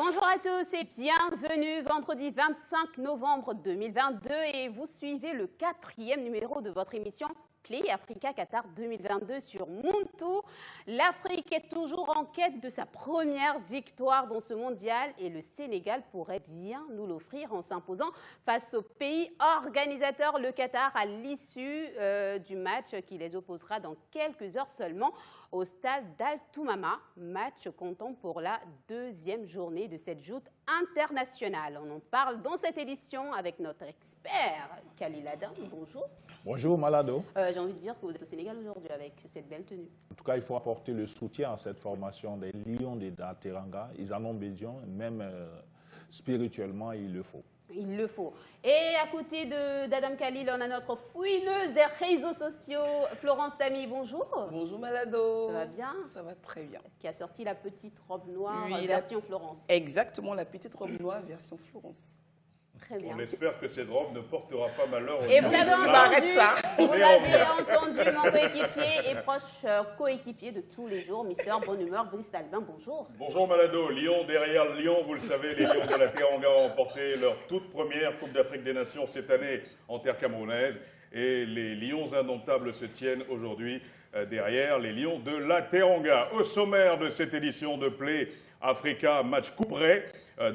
Bonjour à tous et bienvenue vendredi 25 novembre 2022 et vous suivez le 4e numéro de votre émission Play Africa Qatar 2022 sur Muntu. L'Afrique est toujours en quête de sa première victoire dans ce mondial et le Sénégal pourrait bien nous l'offrir en s'imposant face au pays organisateur, le Qatar, à l'issue du match qui les opposera dans quelques heures seulement au stade d'Al Toumama, match comptant pour la deuxième journée de cette joute internationale. On en parle dans cette édition avec notre expert Khalil Adam. Bonjour. Bonjour Malado. J'ai envie de dire que vous êtes au Sénégal aujourd'hui avec cette belle tenue. En tout cas, il faut apporter le soutien à cette formation des Lions de la Teranga. Ils en ont besoin, même spirituellement, il le faut. Il le faut. Et à côté d'Adam Khalil, on a notre fouineuse des réseaux sociaux, Florence Tami. Bonjour. Bonjour Malado. Ça va bien? Ça va très bien. Qui a sorti la petite robe noire oui, version Florence. Exactement, la petite robe noire version Florence. Très bien. On espère que cette robe ne portera pas malheur au Et vous l'avez entendu, mon coéquipier et proche coéquipier de tous les jours, Mister Bonne Humeur, Brice Albin. Bonjour. Bonjour Malado. Lyon derrière Lyon, vous le savez, les Lions de la Teranga ont remporté leur toute première Coupe d'Afrique des Nations cette année en terre camerounaise. Et les Lions indomptables se tiennent aujourd'hui derrière les Lions de la Teranga. Au sommaire de cette édition de Play Africa, match couperé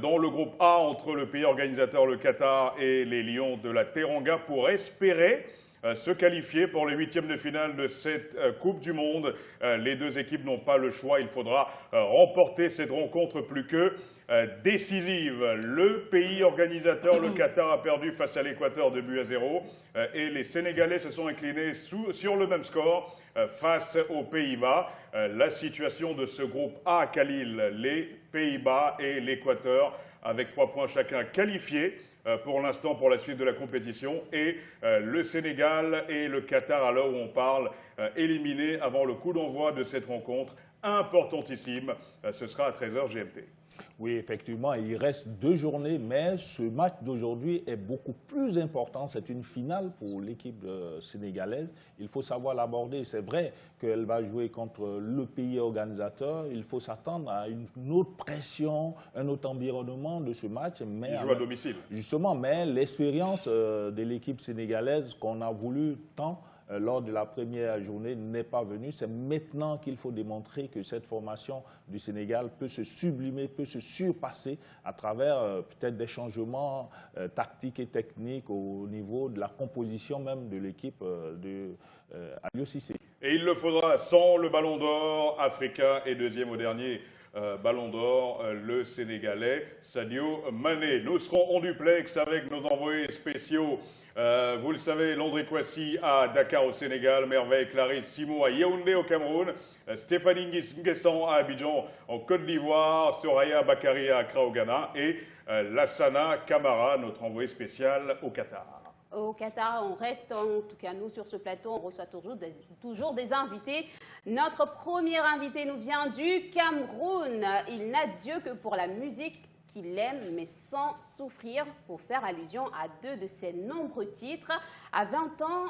dans le groupe A entre le pays organisateur, le Qatar, et les Lions de la Teranga pour espérer se qualifier pour les huitièmes de finale de cette Coupe du Monde. Les deux équipes n'ont pas le choix. Il faudra remporter cette rencontre plus que décisive. Le pays organisateur, le Qatar, a perdu face à l'Équateur 2-0 et les Sénégalais se sont inclinés sur le même score face aux Pays-Bas. La situation de ce groupe A, Khalil, les Pays-Bas et l'Équateur, avec 3 points chacun qualifiés pour l'instant pour la suite de la compétition, et le Sénégal et le Qatar, à l'heure où on parle, éliminés avant le coup d'envoi de cette rencontre importantissime. Ce sera à 13h GMT. Oui, effectivement, il reste 2 journées, mais ce match d'aujourd'hui est beaucoup plus important. C'est une finale pour l'équipe sénégalaise. Il faut savoir l'aborder. C'est vrai qu'elle va jouer contre le pays organisateur. Il faut s'attendre à une autre pression, un autre environnement de ce match. Mais il joue à domicile. Justement, mais l'expérience de l'équipe sénégalaise qu'on a voulu tant lors de la première journée n'est pas venue. C'est maintenant qu'il faut démontrer que cette formation du Sénégal peut se sublimer, peut se surpasser à travers peut-être des changements tactiques et techniques au niveau de la composition même de l'équipe de Aliou Cissé. Et il le faudra sans le ballon d'or africain et deuxième au dernier ballon d'or, le Sénégalais Sadio Mané. Nous serons en duplex avec nos envoyés spéciaux. Vous le savez, Landry Kwasi à Dakar au Sénégal, Merveille Clarisse Simou à Yaoundé au Cameroun, Stéphanie Nguessan à Abidjan en Côte d'Ivoire, Soraya Bakary à Accra au Ghana et Lassana Camara, notre envoyé spécial au Qatar. Au Qatar, on reste, en tout cas nous sur ce plateau, on reçoit toujours des invités. Notre premier invité nous vient du Cameroun. Il n'a Dieu que pour la musique qu'il aime, mais sans souffrir, pour faire allusion à 2 de ses nombreux titres. À 20 ans,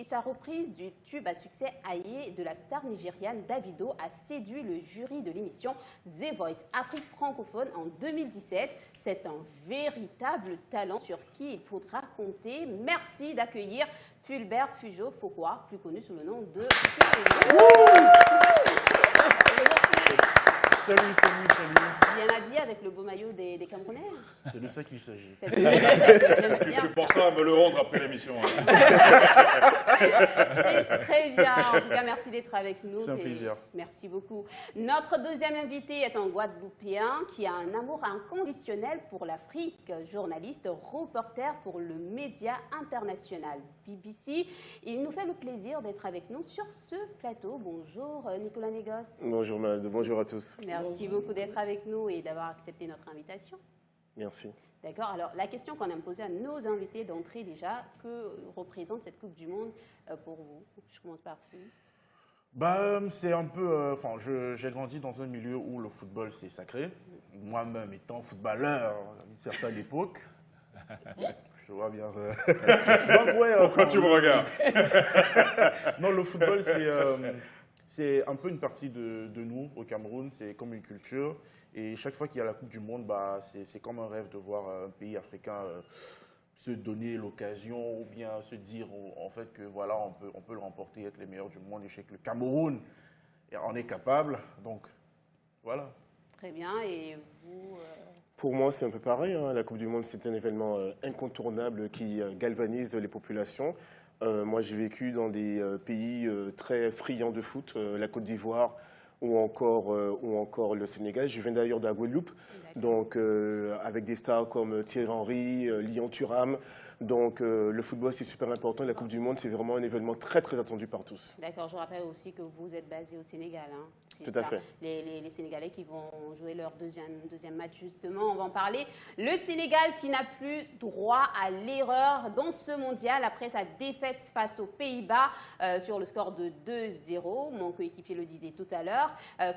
sa reprise du tube à succès Aïe de la star nigériane Davido a séduit le jury de l'émission The Voice Afrique francophone en 2017. C'est un véritable talent sur qui il faudra compter. Merci d'accueillir Fulbert Fujo Fokwa, plus connu sous le nom de Salut. Bien habillé avec le beau maillot des Camerounais. C'est de ça qu'il s'agit. Tu penseras à me le rendre après l'émission. Très bien. En tout cas, merci d'être avec nous. C'est un plaisir. Merci beaucoup. Notre deuxième invité est un Guadeloupéen qui a un amour inconditionnel pour l'Afrique. Journaliste, reporter pour le média international BBC. Il nous fait le plaisir d'être avec nous sur ce plateau. Bonjour Nicolas Négos. Bonjour Malade, bonjour à tous. Merci beaucoup d'être avec nous et d'avoir accepté notre invitation. Merci. D'accord. Alors, la question qu'on aime poser à nos invités d'entrée déjà, que représente cette Coupe du Monde pour vous? Je commence par vous. C'est un peu... j'ai grandi dans un milieu où le football, c'est sacré. Moi-même, étant footballeur à une certaine époque, je vois bien... Pourquoi tu me regardes? Non, le football, c'est un peu une partie de nous au Cameroun, c'est comme une culture. Et chaque fois qu'il y a la Coupe du Monde, bah, c'est comme un rêve de voir un pays africain se donner l'occasion ou bien se dire en fait que voilà, on peut le remporter, être les meilleurs du monde. Et je sais que le Cameroun en est capable. Donc voilà. Très bien. Et vous Pour moi, c'est un peu pareil, hein. La Coupe du Monde, c'est un événement incontournable qui galvanise les populations. Moi, j'ai vécu dans des pays très friands de foot, la Côte d'Ivoire ou encore le Sénégal. Je viens d'ailleurs de la Guadeloupe, donc avec des stars comme Thierry Henry, Lyon Thuram. Donc le football, c'est super important. La Coupe du Monde, c'est vraiment un événement très, très attendu par tous. D'accord, je rappelle aussi que vous êtes basé au Sénégal. Hein. Tout à fait. Les Sénégalais qui vont jouer leur deuxième match, justement, on va en parler. Le Sénégal qui n'a plus droit à l'erreur dans ce mondial après sa défaite face aux Pays-Bas sur le score de 2-0. Mon coéquipier le disait tout à l'heure.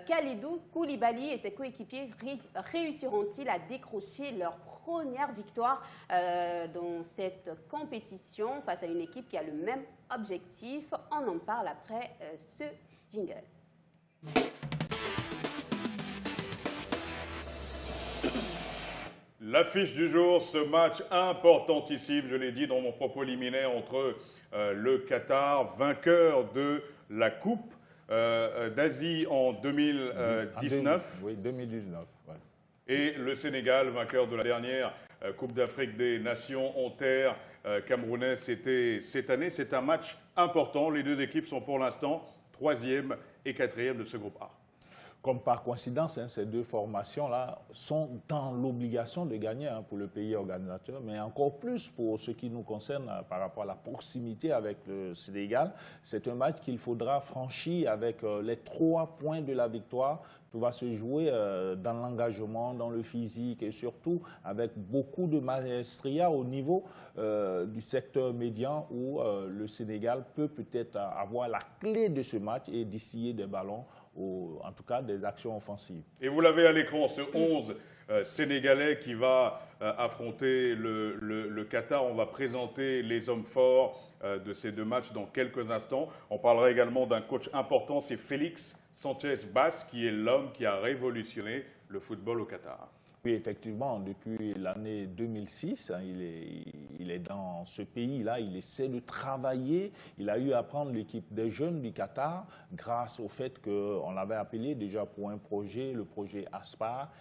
Kalidou Koulibaly et ses coéquipiers réussiront-ils à décrocher leur première victoire dans cette compétition face à une équipe qui a le même objectif? On en parle après ce jingle. L'affiche du jour, ce match importantissime, je l'ai dit dans mon propos liminaire, entre le Qatar, vainqueur de la Coupe d'Asie en 2019. Oui, 2019. Ouais. Et le Sénégal, vainqueur de la dernière Coupe d'Afrique des Nations en terre camerounaise, c'était cette année. C'est un match important. Les deux équipes sont pour l'instant 3e et 4e de ce groupe A. Comme par coïncidence, hein, ces deux formations-là sont dans l'obligation de gagner hein, pour le pays organisateur, mais encore plus pour ce qui nous concerne par rapport à la proximité avec le Sénégal. C'est un match qu'il faudra franchir avec les 3 points de la victoire. Tout va se jouer dans l'engagement, dans le physique et surtout avec beaucoup de maestria au niveau du secteur médian où le Sénégal peut peut-être avoir la clé de ce match et distiller des ballons, en tout cas des actions offensives. Et vous l'avez à l'écran, ce 11 sénégalais qui va affronter le Qatar. On va présenter les hommes forts de ces deux matchs dans quelques instants. On parlera également d'un coach important, c'est Félix Sanchez-Bass, qui est l'homme qui a révolutionné le football au Qatar. Oui, effectivement, depuis l'année 2006, hein, il est dans ce pays-là, il essaie de travailler. Il a eu à prendre l'équipe des jeunes du Qatar grâce au fait qu'on l'avait appelé déjà pour un projet, le projet ASPAR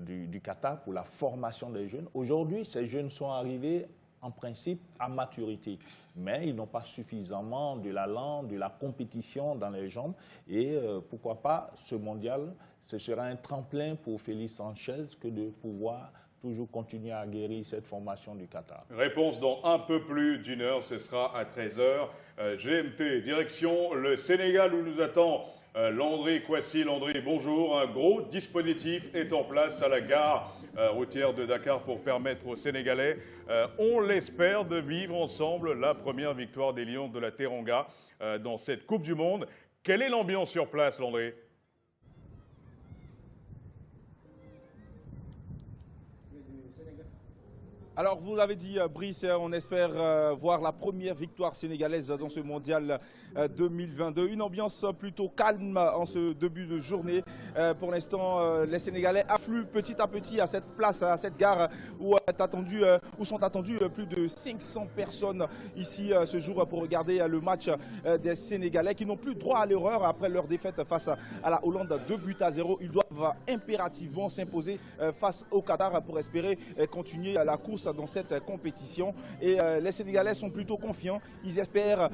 du Qatar pour la formation des jeunes. Aujourd'hui, ces jeunes sont arrivés en principe à maturité, mais ils n'ont pas suffisamment de l'allant, de la compétition dans les jambes et pourquoi pas ce mondial, ce sera un tremplin pour Félix Sanchez que de pouvoir toujours continuer à guérir cette formation du Qatar. Réponse dans un peu plus d'une heure, ce sera à 13h. GMT, direction le Sénégal où nous attend Landry Kouassi. Landry, bonjour. Un gros dispositif est en place à la gare routière de Dakar pour permettre aux Sénégalais, on l'espère, de vivre ensemble la première victoire des Lions de la Teranga dans cette Coupe du Monde. Quelle est l'ambiance sur place, Landry ? Alors, vous l'avez dit, Brice, on espère voir la première victoire sénégalaise dans ce mondial 2022. Une ambiance plutôt calme en ce début de journée. Pour l'instant, les Sénégalais affluent petit à petit à cette place, à cette gare où sont attendues plus de 500 personnes ici ce jour pour regarder le match des Sénégalais qui n'ont plus droit à l'erreur après leur défaite face à la Hollande, 2-0. Ils doivent impérativement s'imposer face au Qatar pour espérer continuer la course dans cette compétition. Et les Sénégalais sont plutôt confiants. Ils espèrent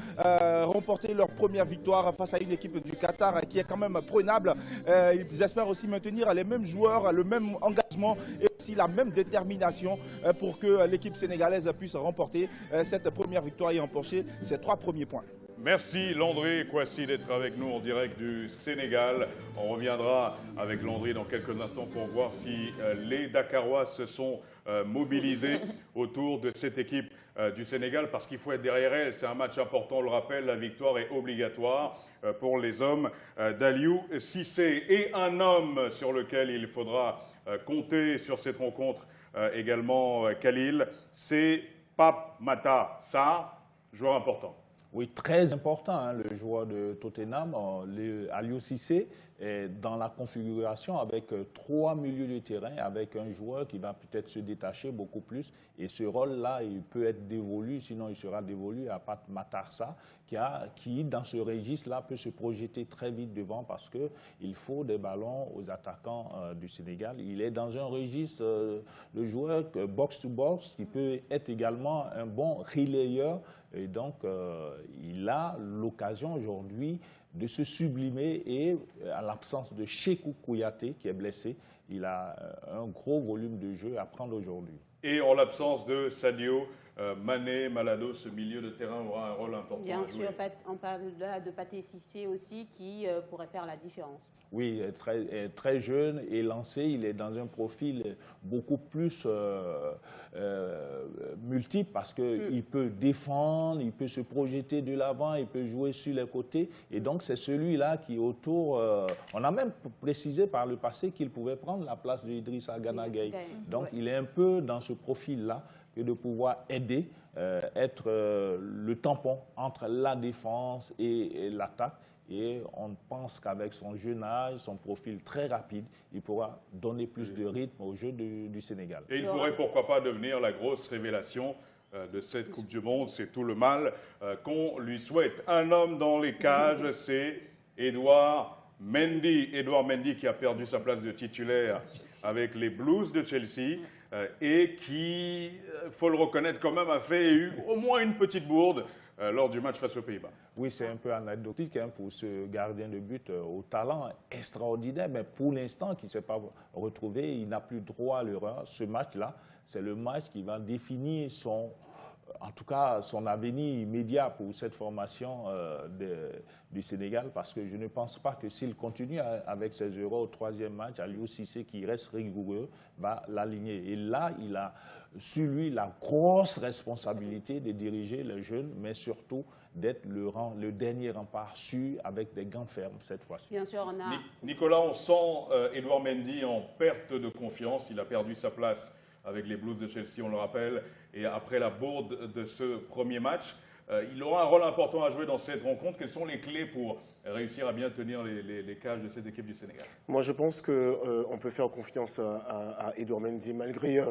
remporter leur première victoire face à une équipe du Qatar qui est quand même prenable. Ils espèrent aussi maintenir les mêmes joueurs, le même engagement et aussi la même détermination pour que l'équipe sénégalaise puisse remporter cette première victoire et emporter ses 3 premiers points. Merci Landry Kouassi d'être avec nous en direct du Sénégal. On reviendra avec Landry dans quelques instants pour voir si les Dakarois se sont mobilisés autour de cette équipe du Sénégal parce qu'il faut être derrière elle. C'est un match important, on le rappelle, la victoire est obligatoire pour les hommes d'Aliou Cissé. Et un homme sur lequel il faudra compter sur cette rencontre également, Khalil, c'est Pape Matar Sarr, joueur important. Oui, très important, hein, le joueur de Tottenham, Aliou Cissé, est dans la configuration avec 3 milieux de terrain, avec un joueur qui va peut-être se détacher beaucoup plus. Et ce rôle-là, il peut être dévolu, sinon il sera dévolu à Pat Matarsa, qui dans ce registre-là, peut se projeter très vite devant parce qu'il faut des ballons aux attaquants du Sénégal. Il est dans un registre de joueur box-to-box qui peut être également un bon relayeur. Et donc, il a l'occasion aujourd'hui de se sublimer et à l'absence de Cheikhou Kouyaté qui est blessé, il a un gros volume de jeu à prendre aujourd'hui. Et en l'absence de Sadio Mané, Malado, ce milieu de terrain aura un rôle important Bien à jouer. sûr, on parle là de Pathé Cissé aussi qui pourrait faire la différence. Oui, très jeune et lancé, il est dans un profil beaucoup plus multiple parce qu'il peut défendre, il peut se projeter de l'avant, il peut jouer sur les côtés. Et donc, c'est celui-là qui est autour. On a même précisé par le passé qu'il pouvait prendre la place de Idrissa Gana Gueye. Donc, il est un peu dans ce profil-là que de pouvoir aider, être le tampon entre la défense et l'attaque. Et on pense qu'avec son jeune âge, son profil très rapide, il pourra donner plus de rythme au jeu du Sénégal. Et il pourrait pourquoi pas devenir la grosse révélation de cette Coupe du Monde. C'est tout le mal qu'on lui souhaite. Un homme dans les cages, c'est Edouard Mendy. Edouard Mendy qui a perdu sa place de titulaire avec les Blues de Chelsea et qui, il faut le reconnaître quand même, a eu au moins une petite bourde lors du match face aux Pays-Bas. Oui, c'est un peu anecdotique hein, pour ce gardien de but au talent extraordinaire, mais pour l'instant, qui ne s'est pas retrouvé, il n'a plus droit à l'erreur. Ce match-là, c'est le match qui va définir en tout cas son avenir immédiat pour cette formation du Sénégal, parce que je ne pense pas que s'il continue avec ses euros au troisième match, Aliou Cissé, qui reste rigoureux, va l'aligner. Et là, il a sur lui la grosse responsabilité de diriger les jeunes, mais surtout d'être le dernier rempart sûr avec des gants fermes cette fois-ci. Bien sûr, on a... Nicolas, on sent Edouard Mendy en perte de confiance. Il a perdu sa place avec les Blues de Chelsea, on le rappelle. Et après la bourde de ce premier match, il aura un rôle important à jouer dans cette rencontre. Quelles sont les clés pour réussir à bien tenir les cages de cette équipe du Sénégal? Moi, je pense qu'on peut faire confiance à Edouard Mendy, malgré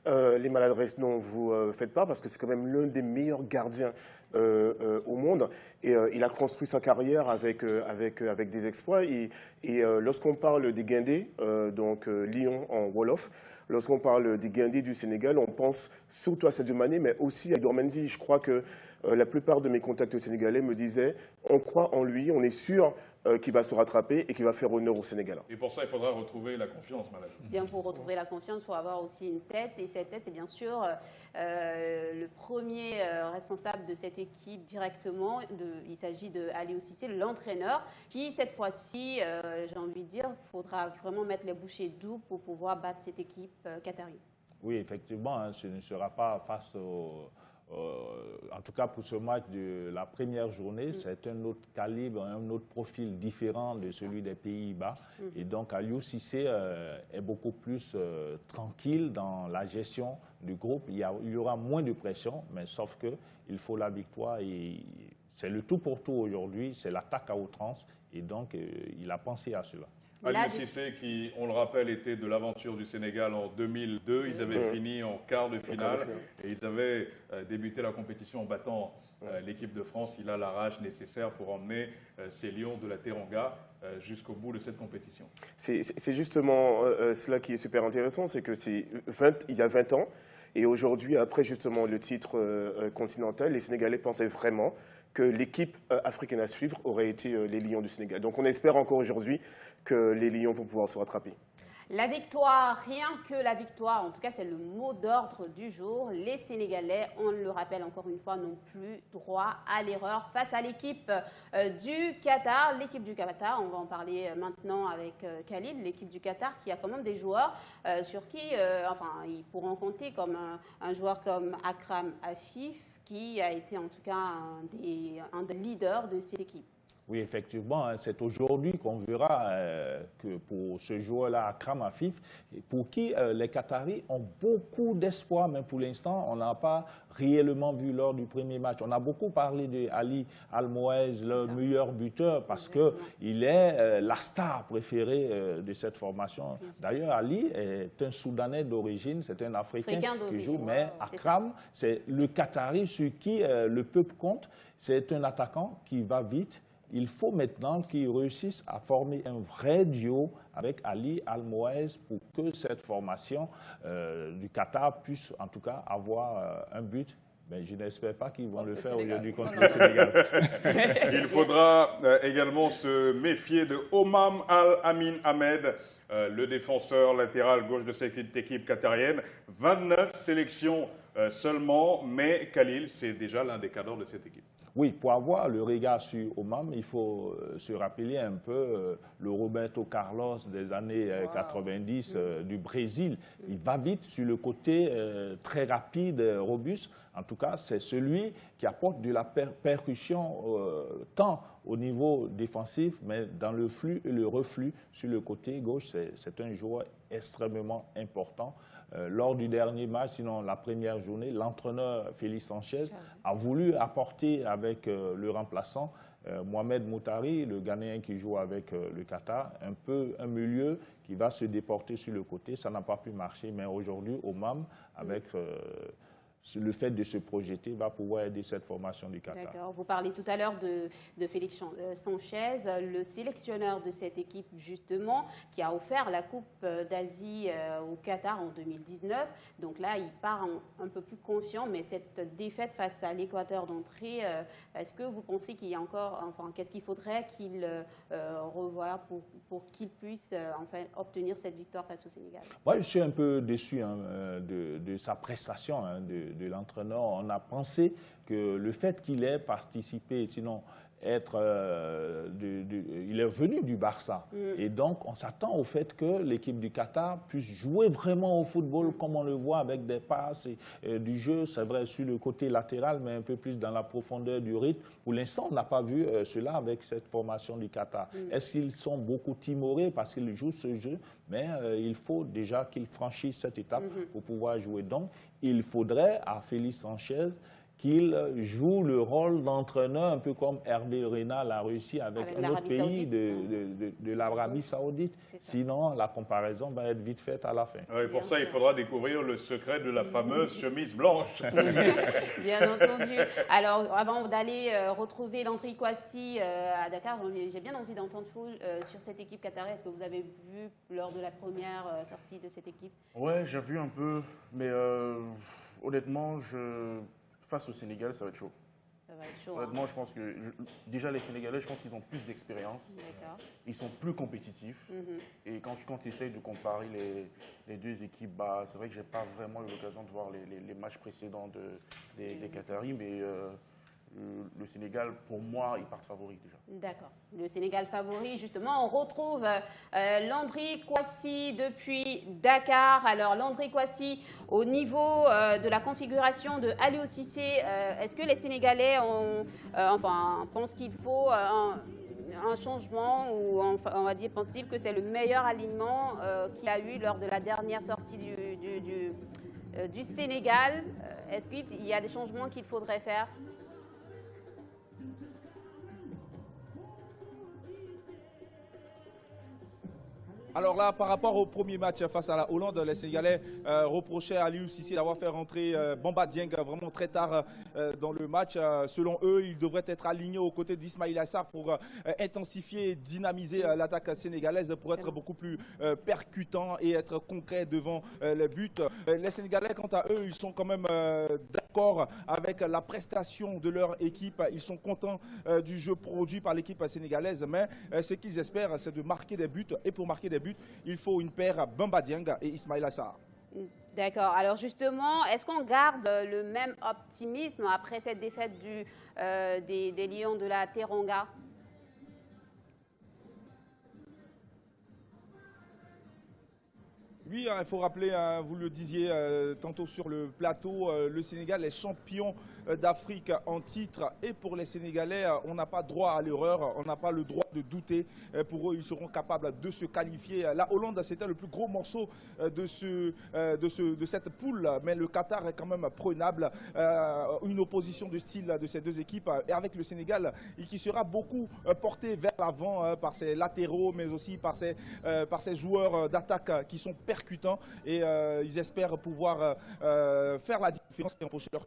les maladresses dont vous faites part, parce que c'est quand même l'un des meilleurs gardiens au monde. Et il a construit sa carrière avec des exploits. Et lorsqu'on parle des Guindés, donc Lyon en Wolof, lorsqu'on parle des Guindés du Sénégal, on pense surtout à Sadio Mané, mais aussi à Edouard Mendy. Je crois que la plupart de mes contacts sénégalais me disaient on croit en lui, on est sûr qu'il va se rattraper et qu'il va faire honneur au Sénégal. Et pour ça, il faudra retrouver la confiance, Malado. Bien, pour retrouver la confiance, il faut avoir aussi une tête. Et cette tête, c'est bien sûr le premier responsable de cette équipe directement. Il s'agit de Aliou Cissé, l'entraîneur, qui cette fois-ci, j'ai envie de dire, il faudra vraiment mettre les bouchées doubles pour pouvoir battre cette équipe qatari. Oui, effectivement, hein, ce ne sera pas face en tout cas pour ce match de la première journée, c'est un autre calibre, un autre profil différent de celui des Pays-Bas. Et donc Aliou Cissé est beaucoup plus tranquille dans la gestion du groupe. Il y aura moins de pression, mais sauf qu'il faut la victoire. Et c'est le tout pour tout aujourd'hui, c'est l'attaque à outrance. Et donc il a pensé à cela. Aliou Cissé, qui, on le rappelle, était de l'aventure du Sénégal en 2002. Ils avaient fini en quart de finale et ils avaient débuté la compétition en battant l'équipe de France. Il a la rage nécessaire pour emmener ces Lions de la Teranga jusqu'au bout de cette compétition. C'est justement cela qui est super intéressant, c'est que il y a 20 ans, et aujourd'hui, après justement le titre continental, les Sénégalais pensaient vraiment que l'équipe africaine à suivre aurait été les Lions du Sénégal. Donc on espère encore aujourd'hui que les Lions vont pouvoir se rattraper. La victoire, rien que la victoire, en tout cas c'est le mot d'ordre du jour. Les Sénégalais, on le rappelle encore une fois, n'ont plus droit à l'erreur face à l'équipe du Qatar. L'équipe du Qatar, on va en parler maintenant avec Khalid, l'équipe du Qatar qui a quand même des joueurs sur qui, ils pourront compter comme un joueur comme Akram Afif, qui a été en tout cas un des leaders de cette équipe. Oui, effectivement, hein, c'est aujourd'hui qu'on verra que pour ce joueur-là, Akram Afif, pour qui les Qataris ont beaucoup d'espoir, mais pour l'instant, on n'a pas réellement vu lors du premier match. On a beaucoup parlé de Ali Al-Moez, le meilleur buteur, parce qu'il est la star préférée de cette formation. D'ailleurs, Ali est un Soudanais d'origine, c'est un Africain qui joue, mais Akram, c'est le Qatari sur qui le peuple compte. C'est un attaquant qui va vite. Il faut maintenant qu'ils réussissent à former un vrai duo avec Ali Al-Moez pour que cette formation du Qatar puisse en tout cas avoir un but. Mais je n'espère pas qu'ils vont le faire aujourd'hui contre le Sénégal. Il faudra également se méfier de Omam Al-Amin Ahmed, le défenseur latéral gauche de cette équipe qatarienne. 29 sélections seulement, mais Khalil, c'est déjà l'un des cadres de cette équipe. Oui, pour avoir le regard sur Omam, il faut se rappeler un peu le Roberto Carlos des années 90 du Brésil. Il va vite sur le côté très rapide, robuste. En tout cas, c'est celui qui apporte de la percussion tant au niveau défensif, mais dans le flux et le reflux sur le côté gauche. C'est un joueur extrêmement important. Lors du dernier match, sinon la première journée, l'entraîneur Félix Sanchez a voulu apporter avec le remplaçant Mohamed Moutari, le Ghanéen qui joue avec le Qatar, un milieu qui va se déporter sur le côté. Ça n'a pas pu marcher, mais aujourd'hui, Omam, avec le fait de se projeter, va pouvoir aider cette formation du Qatar. D'accord. Vous parlez tout à l'heure de Félix Sanchez, le sélectionneur de cette équipe, justement, qui a offert la Coupe d'Asie au Qatar en 2019. Donc là, il part un peu plus confiant, mais cette défaite face à l'Équateur d'entrée, est-ce que vous pensez qu'il y a encore, enfin, qu'est-ce qu'il faudrait qu'il revoie pour qu'il puisse enfin obtenir cette victoire face au Sénégal? Moi, je suis un peu déçu de sa prestation, de l'entraîneur. On a pensé que le fait qu'il ait participé, sinon il est venu du Barça. Et donc, on s'attend au fait que l'équipe du Qatar puisse jouer vraiment au football comme on le voit avec des passes et du jeu. C'est vrai sur le côté latéral, mais un peu plus dans la profondeur du rythme. Pour l'instant, on n'a pas vu cela avec cette formation du Qatar. Est-ce qu'ils sont beaucoup timorés parce qu'ils jouent ce jeu? Mais il faut déjà qu'ils franchissent cette étape pour pouvoir jouer. Donc, il faudrait à Félix Sanchez qu'il joue le rôle d'entraîneur, un peu comme Hervé Renard l'a réussi avec un autre pays de l'Arabie Saoudite. Sinon, la comparaison va être vite faite à la fin. Oui, pour ça, il faudra découvrir le secret de la fameuse chemise blanche. Bien entendu. Alors, avant d'aller retrouver Landry Kouassi à Dakar, j'ai bien envie d'entendre vous sur cette équipe qatarienne. Est-ce que vous avez vu lors de la première sortie de cette équipe? Ouais, j'ai vu un peu, mais honnêtement, face au Sénégal, ça va être chaud. Ça va être chaud. Honnêtement, je pense que déjà les Sénégalais, je pense qu'ils ont plus d'expérience. Ils sont plus compétitifs. Et quand tu essayes de comparer les deux équipes, bah, c'est vrai que je n'ai pas vraiment eu l'occasion de voir les matchs précédents des Qataris, mais le Sénégal, pour moi, ils partent favoris déjà. D'accord. Le Sénégal favori, justement, on retrouve Landry Kouassi depuis Dakar. Alors, Landry Kouassi, au niveau de la configuration de Aliou Cissé, est-ce que les Sénégalais pensent qu'il faut un changement ou on va dire, pense-t-il que c'est le meilleur alignement qu'il a eu lors de la dernière sortie du Sénégal? Est-ce qu'il y a des changements qu'il faudrait faire? Alors là, par rapport au premier match face à la Hollande, les Sénégalais reprochaient à Aliou Cissé d'avoir fait rentrer Bamba Dieng vraiment très tard dans le match. Selon eux, il devrait être aligné aux côtés d'Ismaïla Sarr pour intensifier et dynamiser l'attaque sénégalaise, pour être beaucoup plus percutant et être concret devant les buts. Les Sénégalais, quant à eux, ils sont quand même d'accord avec la prestation de leur équipe. Ils sont contents du jeu produit par l'équipe sénégalaise, mais ce qu'ils espèrent, c'est de marquer des buts. Et pour marquer des buts, il faut une paire Bamba Dieng et Ismaïla Sarr. D'accord. Alors justement, est-ce qu'on garde le même optimisme après cette défaite des Lions de la Teranga? Oui, il faut rappeler, vous le disiez tantôt sur le plateau, le Sénégal est champion d'Afrique en titre. Et pour les Sénégalais, on n'a pas droit à l'erreur, on n'a pas le droit de douter. Pour eux, ils seront capables de se qualifier. La Hollande, c'était le plus gros morceau de cette poule, mais le Qatar est quand même prenable. Une opposition de style de ces deux équipes, et avec le Sénégal qui sera beaucoup porté vers l'avant par ses latéraux, mais aussi par ses joueurs d'attaque qui sont percutants, et ils espèrent pouvoir faire la différence et empocher leur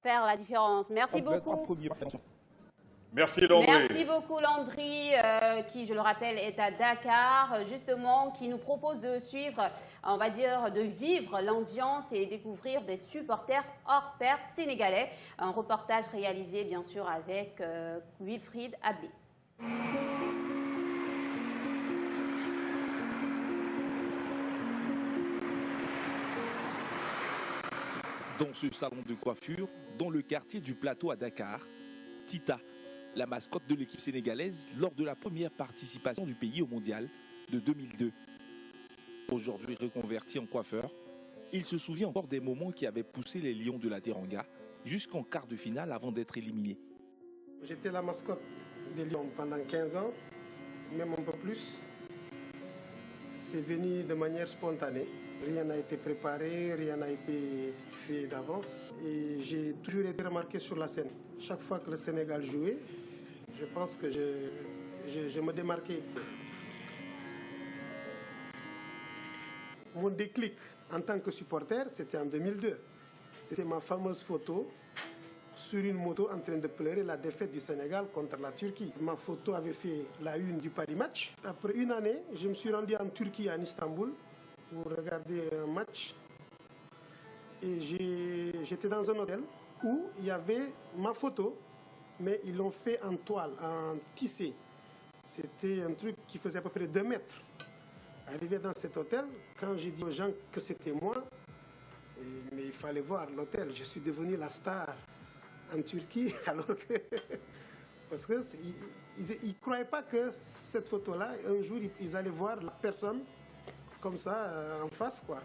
Faire la différence. Merci beaucoup. Merci Landry. Merci beaucoup Landry, qui, je le rappelle, est à Dakar, justement, qui nous propose de suivre, on va dire, de vivre l'ambiance et découvrir des supporters hors pair sénégalais. Un reportage réalisé, bien sûr, avec Wilfried Ablé. Dans ce salon de coiffure, dans le quartier du Plateau à Dakar, Tita, la mascotte de l'équipe sénégalaise lors de la première participation du pays au mondial de 2002. Aujourd'hui reconverti en coiffeur, il se souvient encore des moments qui avaient poussé les Lions de la Teranga jusqu'en quart de finale avant d'être éliminés. J'étais la mascotte des Lions pendant 15 ans, même un peu plus. C'est venu de manière spontanée. Rien n'a été préparé, rien n'a été fait d'avance. Et j'ai toujours été remarqué sur la scène. Chaque fois que le Sénégal jouait, je pense que je me démarquais. Mon déclic en tant que supporter, c'était en 2002. C'était ma fameuse photo sur une moto en train de pleurer la défaite du Sénégal contre la Turquie. Ma photo avait fait la une du Paris Match. Après une année, je me suis rendu en Turquie, à Istanbul, pour regarder un match. Et j'étais dans un hôtel où il y avait ma photo, mais ils l'ont fait en toile, en tissé. C'était un truc qui faisait à peu près 2 mètres. Arrivé dans cet hôtel, quand j'ai dit aux gens que c'était moi, mais il fallait voir l'hôtel. Je suis devenu la star en Turquie, alors que... Parce qu'ils ne croyaient pas que cette photo-là, un jour, ils allaient voir la personne comme ça, en face, quoi.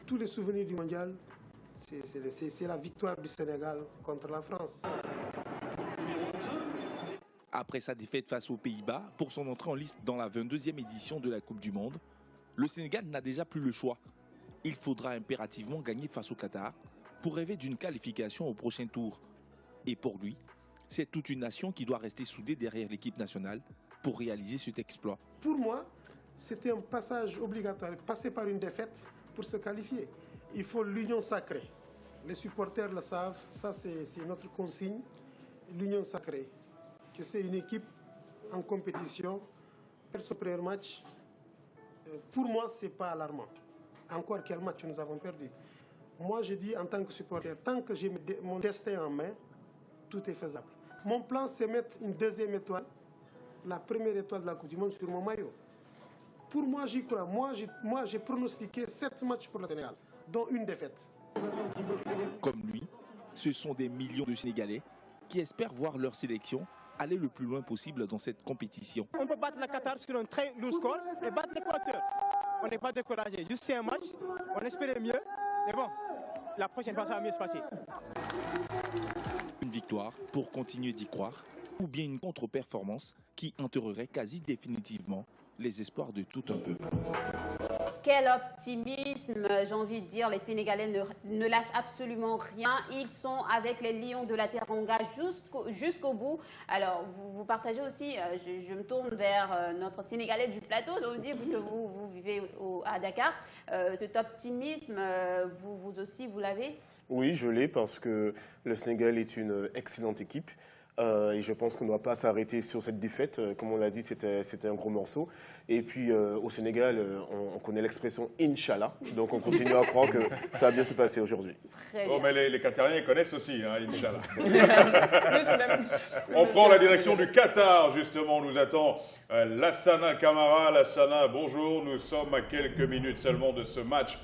Tous les souvenirs du mondial, c'est la victoire du Sénégal contre la France. Après sa défaite face aux Pays-Bas, pour son entrée en liste dans la 22e édition de la Coupe du Monde, le Sénégal n'a déjà plus le choix. Il faudra impérativement gagner face au Qatar pour rêver d'une qualification au prochain tour. Et pour lui, c'est toute une nation qui doit rester soudée derrière l'équipe nationale pour réaliser cet exploit. Pour moi, c'était un passage obligatoire, passer par une défaite pour se qualifier. Il faut l'union sacrée. Les supporters le savent, ça c'est notre consigne, l'union sacrée. Tu sais, une équipe en compétition, faire ce premier match, pour moi, ce n'est pas alarmant. Encore quel match nous avons perdu. Moi, je dis en tant que supporter, tant que j'ai mon destin en main, tout est faisable. Mon plan, c'est mettre une deuxième étoile, la première étoile de la Coupe du Monde sur mon maillot. Pour moi, j'y crois. Moi, j'ai pronostiqué 7 matchs pour le Sénégal, dont une défaite. Comme lui, ce sont des millions de Sénégalais qui espèrent voir leur sélection aller le plus loin possible dans cette compétition. On peut battre le Qatar sur un très lourd score et battre l'Équateur. On n'est pas découragé. Juste c'est un match, on espérait mieux. Mais bon, la prochaine fois, ça va mieux se passer. Une victoire pour continuer d'y croire, ou bien une contre-performance qui enterrerait quasi définitivement les espoirs de tout un peuple. Quel optimisme, j'ai envie de dire. Les Sénégalais ne lâchent absolument rien. Ils sont avec les Lions de la Teranga jusqu'au bout. Alors, vous partagez aussi, je me tourne vers notre Sénégalais du plateau, je vous dis que vous vivez à Dakar. Cet optimisme, vous aussi, vous l'avez? Oui, je l'ai parce que le Sénégal est une excellente équipe. Et je pense qu'on ne doit pas s'arrêter sur cette défaite. Comme on l'a dit, c'était un gros morceau. Et puis au Sénégal, on connaît l'expression « Inch'Allah ». Donc on continue à croire que ça va bien se passer aujourd'hui. Bon, mais les Qatariens connaissent aussi, hein, Inch'Allah. On prend la direction du Qatar, justement. Nous attend Lassana Camara. Lassana, bonjour. Nous sommes à quelques minutes seulement de ce match.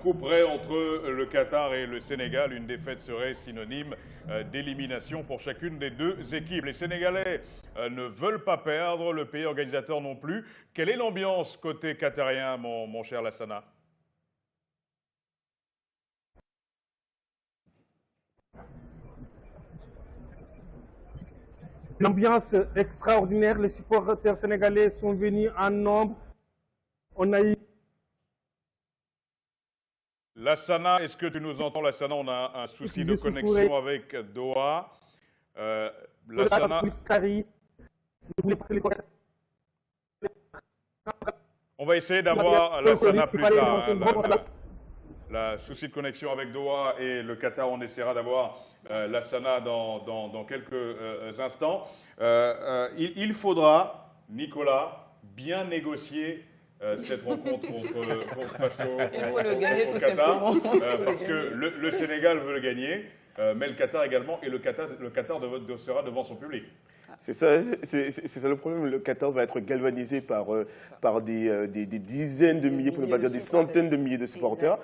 Couperait entre le Qatar et le Sénégal. Une défaite serait synonyme d'élimination pour chacune des deux équipes. Les Sénégalais ne veulent pas perdre, le pays organisateur non plus. Quelle est l'ambiance côté qatarien, mon cher Lassana? Une ambiance extraordinaire. Les supporters sénégalais sont venus en nombre. On a eu... Lassana, est-ce que tu nous entends, Lassana? On a un souci de connexion avec Doha. Lassana... On va essayer d'avoir Lassana plus tard. Le souci de connexion avec Doha et le Qatar, on essaiera d'avoir Lassana dans quelques instants. Il faudra, Nicolas, bien négocier cette rencontre face au Qatar, parce que le Sénégal veut le gagner, mais le Qatar également, et le Qatar sera devant son public. C'est ça le problème. Le Qatar va être galvanisé par des dizaines de milliers, pour ne pas dire des centaines de milliers de supporters.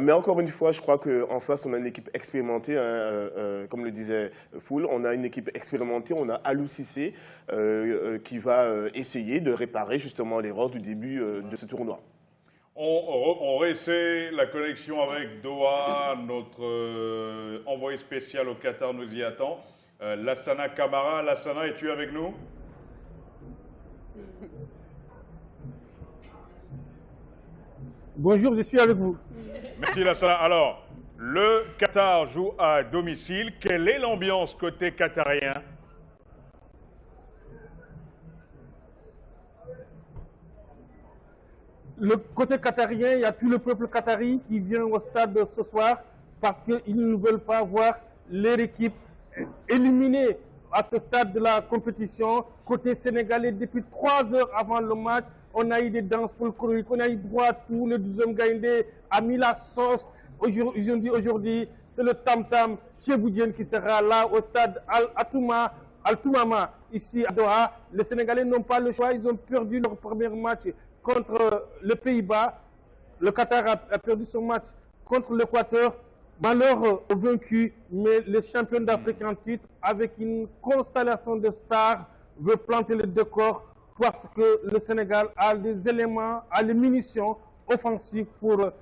Mais encore une fois, je crois qu'en face, on a une équipe expérimentée. Comme le disait Foul, on a une équipe expérimentée. On a Aliou Cissé qui va essayer de réparer justement l'erreur du début de ce tournoi. On réessaie la connexion avec Doha. Notre envoyé spécial au Qatar nous y attend. Lassana Camara. Lassana, es-tu avec nous? Bonjour, je suis avec vous. Merci Lassana. Alors, le Qatar joue à domicile. Quelle est l'ambiance côté qatarien? Le côté qatarien, il y a tout le peuple qatari qui vient au stade ce soir parce qu'ils ne veulent pas voir leur équipe éliminée à ce stade de la compétition. Côté sénégalais, depuis 3 heures avant le match, on a eu des danses folkloriques, on a eu droit à tout. Le deuxième Gaïndé a mis la sauce. Aujourd'hui, c'est le tam-tam Cheboudienne qui sera là au stade Al-Toumama, ici à Doha. Les Sénégalais n'ont pas le choix, ils ont perdu leur premier match contre les Pays-Bas. Le Qatar a perdu son match contre l'Équateur. Malheur aux vaincus, mais les champions d'Afrique en titre, avec une constellation de stars, veut planter le décor parce que le Sénégal a des éléments, a les munitions offensives pour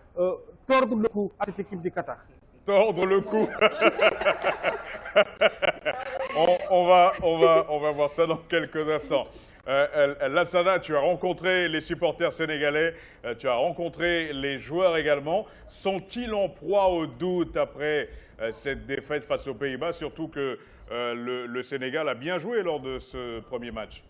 tordre le cou à cette équipe du Qatar. Tordre le cou. on va voir ça dans quelques instants. Lassana, tu as rencontré les supporters sénégalais, tu as rencontré les joueurs également. Sont-ils en proie au doute après cette défaite face aux Pays-Bas, surtout que le Sénégal a bien joué lors de ce premier match?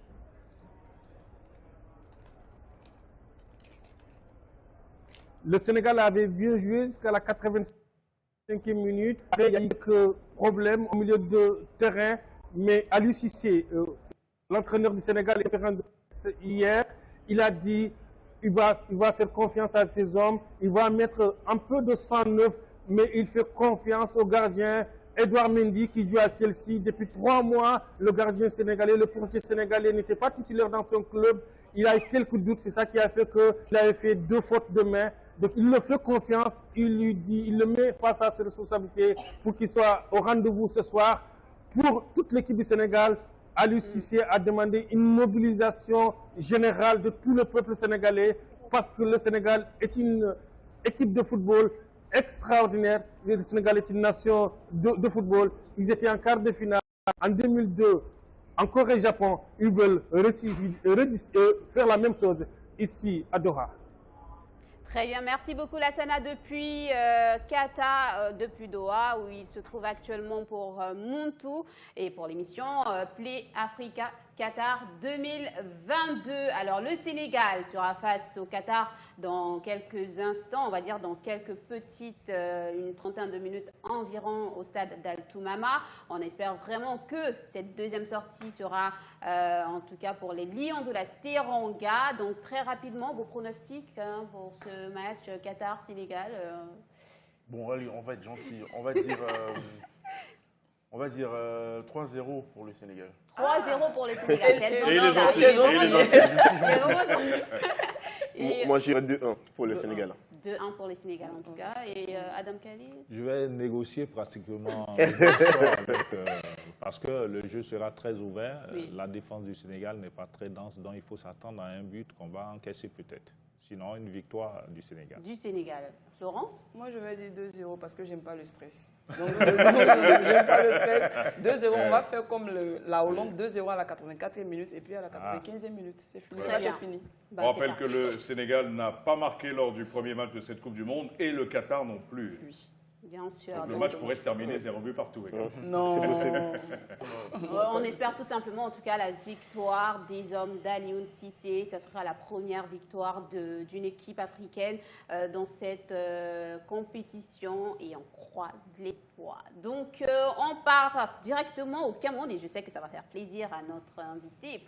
Le Sénégal avait bien joué jusqu'à la 85e minute. Après, il y a eu quelques problèmes au milieu de terrain, mais Aliou Cissé, l'entraîneur du Sénégal, hier, il a dit qu'il va faire confiance à ses hommes, il va mettre un peu de sang neuf, mais il fait confiance au gardien Edouard Mendy qui joue à Chelsea depuis 3 mois. Le gardien sénégalais, le portier sénégalais n'était pas titulaire dans son club. Il a eu quelques doutes, c'est ça qui a fait qu'il avait fait 2 fautes de main. Donc il le fait confiance, il le met face à ses responsabilités pour qu'il soit au rendez-vous ce soir. Pour toute l'équipe du Sénégal, Aliou Cissé a demandé une mobilisation générale de tout le peuple sénégalais parce que le Sénégal est une équipe de football extraordinaire. Le Sénégal est une nation de football. Ils étaient en quart de finale en 2002 en Corée-Japon. Ils veulent faire la même chose ici à Doha. Très bien, merci beaucoup Lassana depuis Qatar, depuis Doha, où il se trouve actuellement pour Montou et pour l'émission Play Africa Qatar 2022. Alors le Sénégal sera face au Qatar dans quelques instants, on va dire dans quelques petites, une trentaine de minutes environ au stade d'Al-Toumama. On espère vraiment que cette deuxième sortie sera, en tout cas pour les Lions de la Teranga. Donc très rapidement, vos pronostics pour ce match Qatar-Sénégal. Bon, allez, on va être gentil. On va dire 3-0 pour le Sénégal. 3-0 pour le Sénégal. Moi, j'irais 2-1 pour le Sénégal. 2-1 pour le Sénégal, en tout cas. Et Adam Khalil? Je vais négocier pratiquement parce que le jeu sera très ouvert. Oui. La défense du Sénégal n'est pas très dense, donc il faut s'attendre à un but qu'on va encaisser peut-être. Sinon, une victoire du Sénégal. Du Sénégal. Florence? Moi, je vais dire 2-0 parce que j'aime pas le stress. Donc, j'aime pas le stress. 2-0, on va faire comme la Hollande, 2-0 à la 84e minute et puis à la 95e minute. C'est fini. Très fini. Bah, On rappelle que le Sénégal n'a pas marqué lors du premier match de cette Coupe du Monde et le Qatar non plus. Oui, bien sûr. Donc, le match pourrait se terminer 0 but partout. Non. C'est possible. On espère tout simplement, en tout cas, la victoire des hommes d'Alioune Cissé. Ça sera la première victoire d'une équipe africaine dans cette compétition et on croise les doigts. Donc, on part directement au Cameroun et je sais que ça va faire plaisir à notre invité.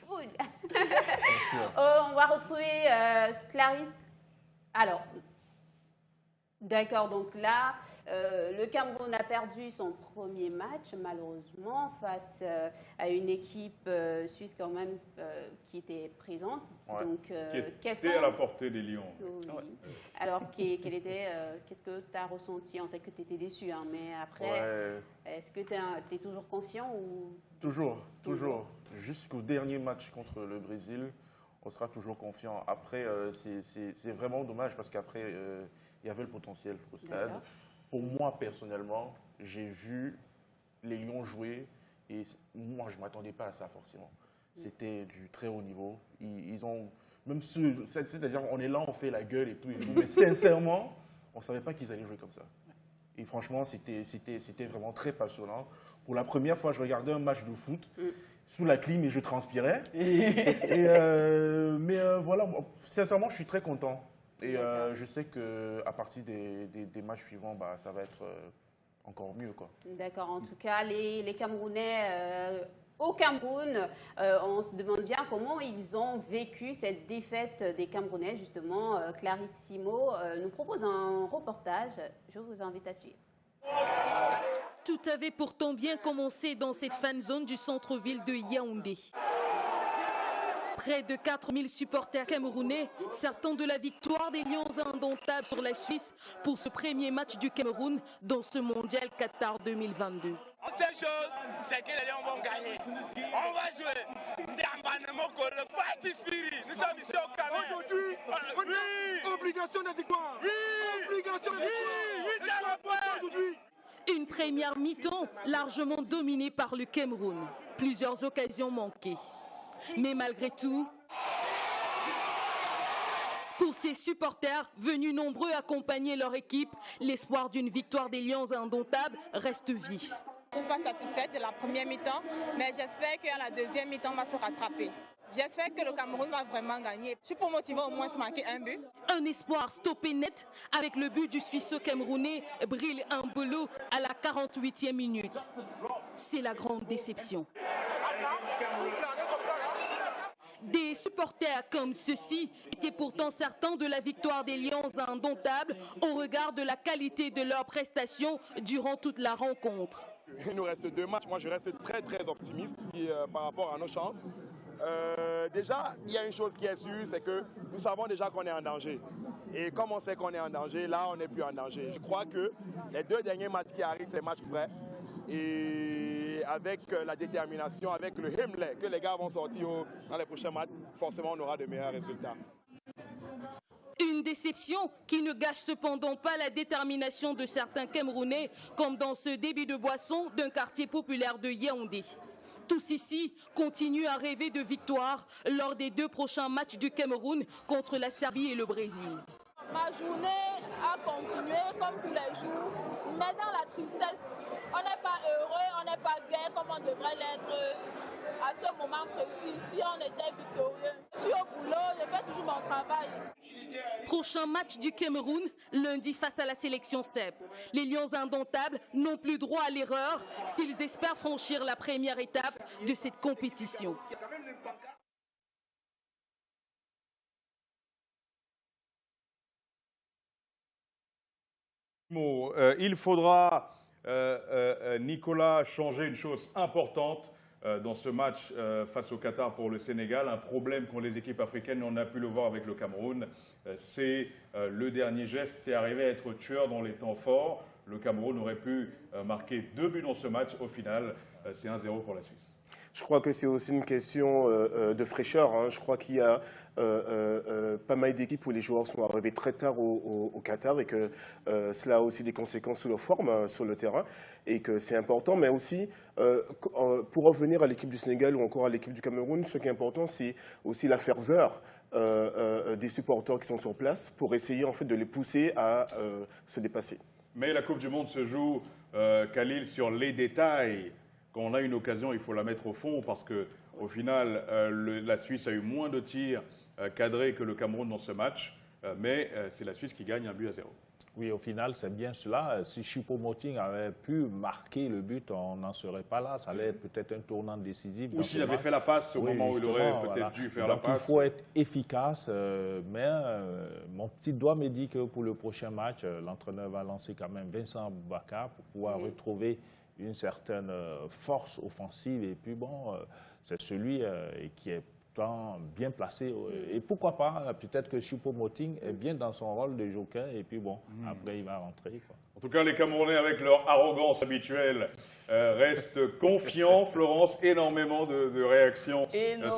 On va retrouver Clarisse. Alors, d'accord, donc là, le Cameroun a perdu son premier match, malheureusement, face à une équipe suisse quand même qui était présente. Ouais. Donc, Qui était à la portée des Lions. Oui. Ouais. Alors, qu'est-ce que tu as ressenti? On sait que tu étais déçu, hein, mais après, est-ce que tu es toujours confiant ou... Toujours. Jusqu'au dernier match contre le Brésil, on sera toujours confiant. Après, c'est vraiment dommage parce qu'après, il y avait le potentiel au stade. Pour moi, personnellement, j'ai vu les Lions jouer et moi, je ne m'attendais pas à ça forcément. C'était du très haut niveau. Ils ont, même ceux, c'est-à-dire on est là, on fait la gueule et tout, mais sincèrement, on ne savait pas qu'ils allaient jouer comme ça. Et franchement, c'était vraiment très passionnant. Pour la première fois, je regardais un match de foot sous la clim et je transpirais. Mais voilà, sincèrement, je suis très content. Et je sais qu'à partir des matchs suivants, bah, ça va être encore mieux, quoi. D'accord. En tout cas, les Camerounais au Cameroun, on se demande bien comment ils ont vécu cette défaite des Camerounais. Justement, Clarisse Simo nous propose un reportage. Je vous invite à suivre. Tout avait pourtant bien commencé dans cette fan zone du centre-ville de Yaoundé. Près de 4000 supporters camerounais, certains de la victoire des Lions indomptables sur la Suisse pour ce premier match du Cameroun dans ce mondial Qatar 2022. La seule chose, c'est que les Lions vont gagner. On va jouer. Nous sommes ici au Cameroun. Aujourd'hui, obligation de victoire. Obligation de victoire. Une première mi-temps largement dominée par le Cameroun. Plusieurs occasions manquées. Mais malgré tout, pour ces supporters venus nombreux accompagner leur équipe, l'espoir d'une victoire des Lions indomptables reste vif. Je ne suis pas satisfaite de la première mi-temps, mais j'espère que la deuxième mi-temps va se rattraper. J'espère que le Cameroun va vraiment gagner. Je suis pour motiver au moins à marquer un but. Un espoir stoppé net avec le but du Suisse-Camerounais Bril Mbolo à la 48e minute. C'est la grande déception. Des supporters comme ceux-ci étaient pourtant certains de la victoire des Lions indomptables au regard de la qualité de leurs prestations durant toute la rencontre. Il nous reste 2 matchs. Moi, je reste très optimiste par rapport à nos chances. Déjà, il y a une chose qui est sûre, c'est que nous savons déjà qu'on est en danger. Et comme on sait qu'on est en danger, là, on n'est plus en danger. Je crois que les 2 derniers matchs qui arrivent, c'est les matchs prêts. Et avec la détermination, avec le Himmler que les gars vont sortir dans les prochains matchs, forcément, on aura de meilleurs résultats. Une déception qui ne gâche cependant pas la détermination de certains Camerounais, comme dans ce débit de boisson d'un quartier populaire de Yaoundé. Tous ici continuent à rêver de victoire lors des 2 prochains matchs du Cameroun contre la Serbie et le Brésil. Ma journée a continué comme tous les jours, mais dans la tristesse. On n'est pas heureux, on n'est pas gai comme on devrait l'être à ce moment précis. Si on était victorieux, je suis au boulot, je fais toujours mon travail. Prochain match du Cameroun, lundi face à la sélection serbe. Les Lions indomptables n'ont plus droit à l'erreur s'ils espèrent franchir la première étape de cette compétition. Il faudra, Nicolas, changer une chose importante dans ce match face au Qatar pour le Sénégal. Un problème qu'ont les équipes africaines, on a pu le voir avec le Cameroun, c'est le dernier geste, c'est arriver à être tueur dans les temps forts. Le Cameroun aurait pu marquer 2 buts dans ce match. Au final, c'est 1-0 pour la Suisse. Je crois que c'est aussi une question de fraîcheur. Hein. Je crois qu'il y a pas mal d'équipes où les joueurs sont arrivés très tard au Qatar et que cela a aussi des conséquences sur leur forme sur le terrain et que c'est important. Mais aussi, pour revenir à l'équipe du Sénégal ou encore à l'équipe du Cameroun, ce qui est important, c'est aussi la ferveur des supporters qui sont sur place pour essayer en fait de les pousser à se dépasser. Mais la Coupe du Monde se joue, Khalil, sur les détails. Quand on a une occasion, il faut la mettre au fond parce qu'au final, la Suisse a eu moins de tirs cadrés que le Cameroun dans ce match. Mais c'est la Suisse qui gagne 1-0. Oui, au final, c'est bien cela. Si Choupo-Moting avait pu marquer le but, on n'en serait pas là. Ça allait être peut-être un tournant décisif. Ou s'il avait fait la passe au moment où il aurait peut-être dû faire la passe. Il faut être efficace. Mais mon petit doigt me dit que pour le prochain match, l'entraîneur va lancer quand même Vincent Aboubakar pour pouvoir retrouver une certaine force offensive. Et puis bon, c'est celui qui est bien placé. Et pourquoi pas, peut-être que Choupo-Moting est bien dans son rôle de joker. Et puis bon, après il va rentrer, quoi. En tout cas, les Camerounais, avec leur arrogance habituelle, restent confiants. Florence, énormément de réactions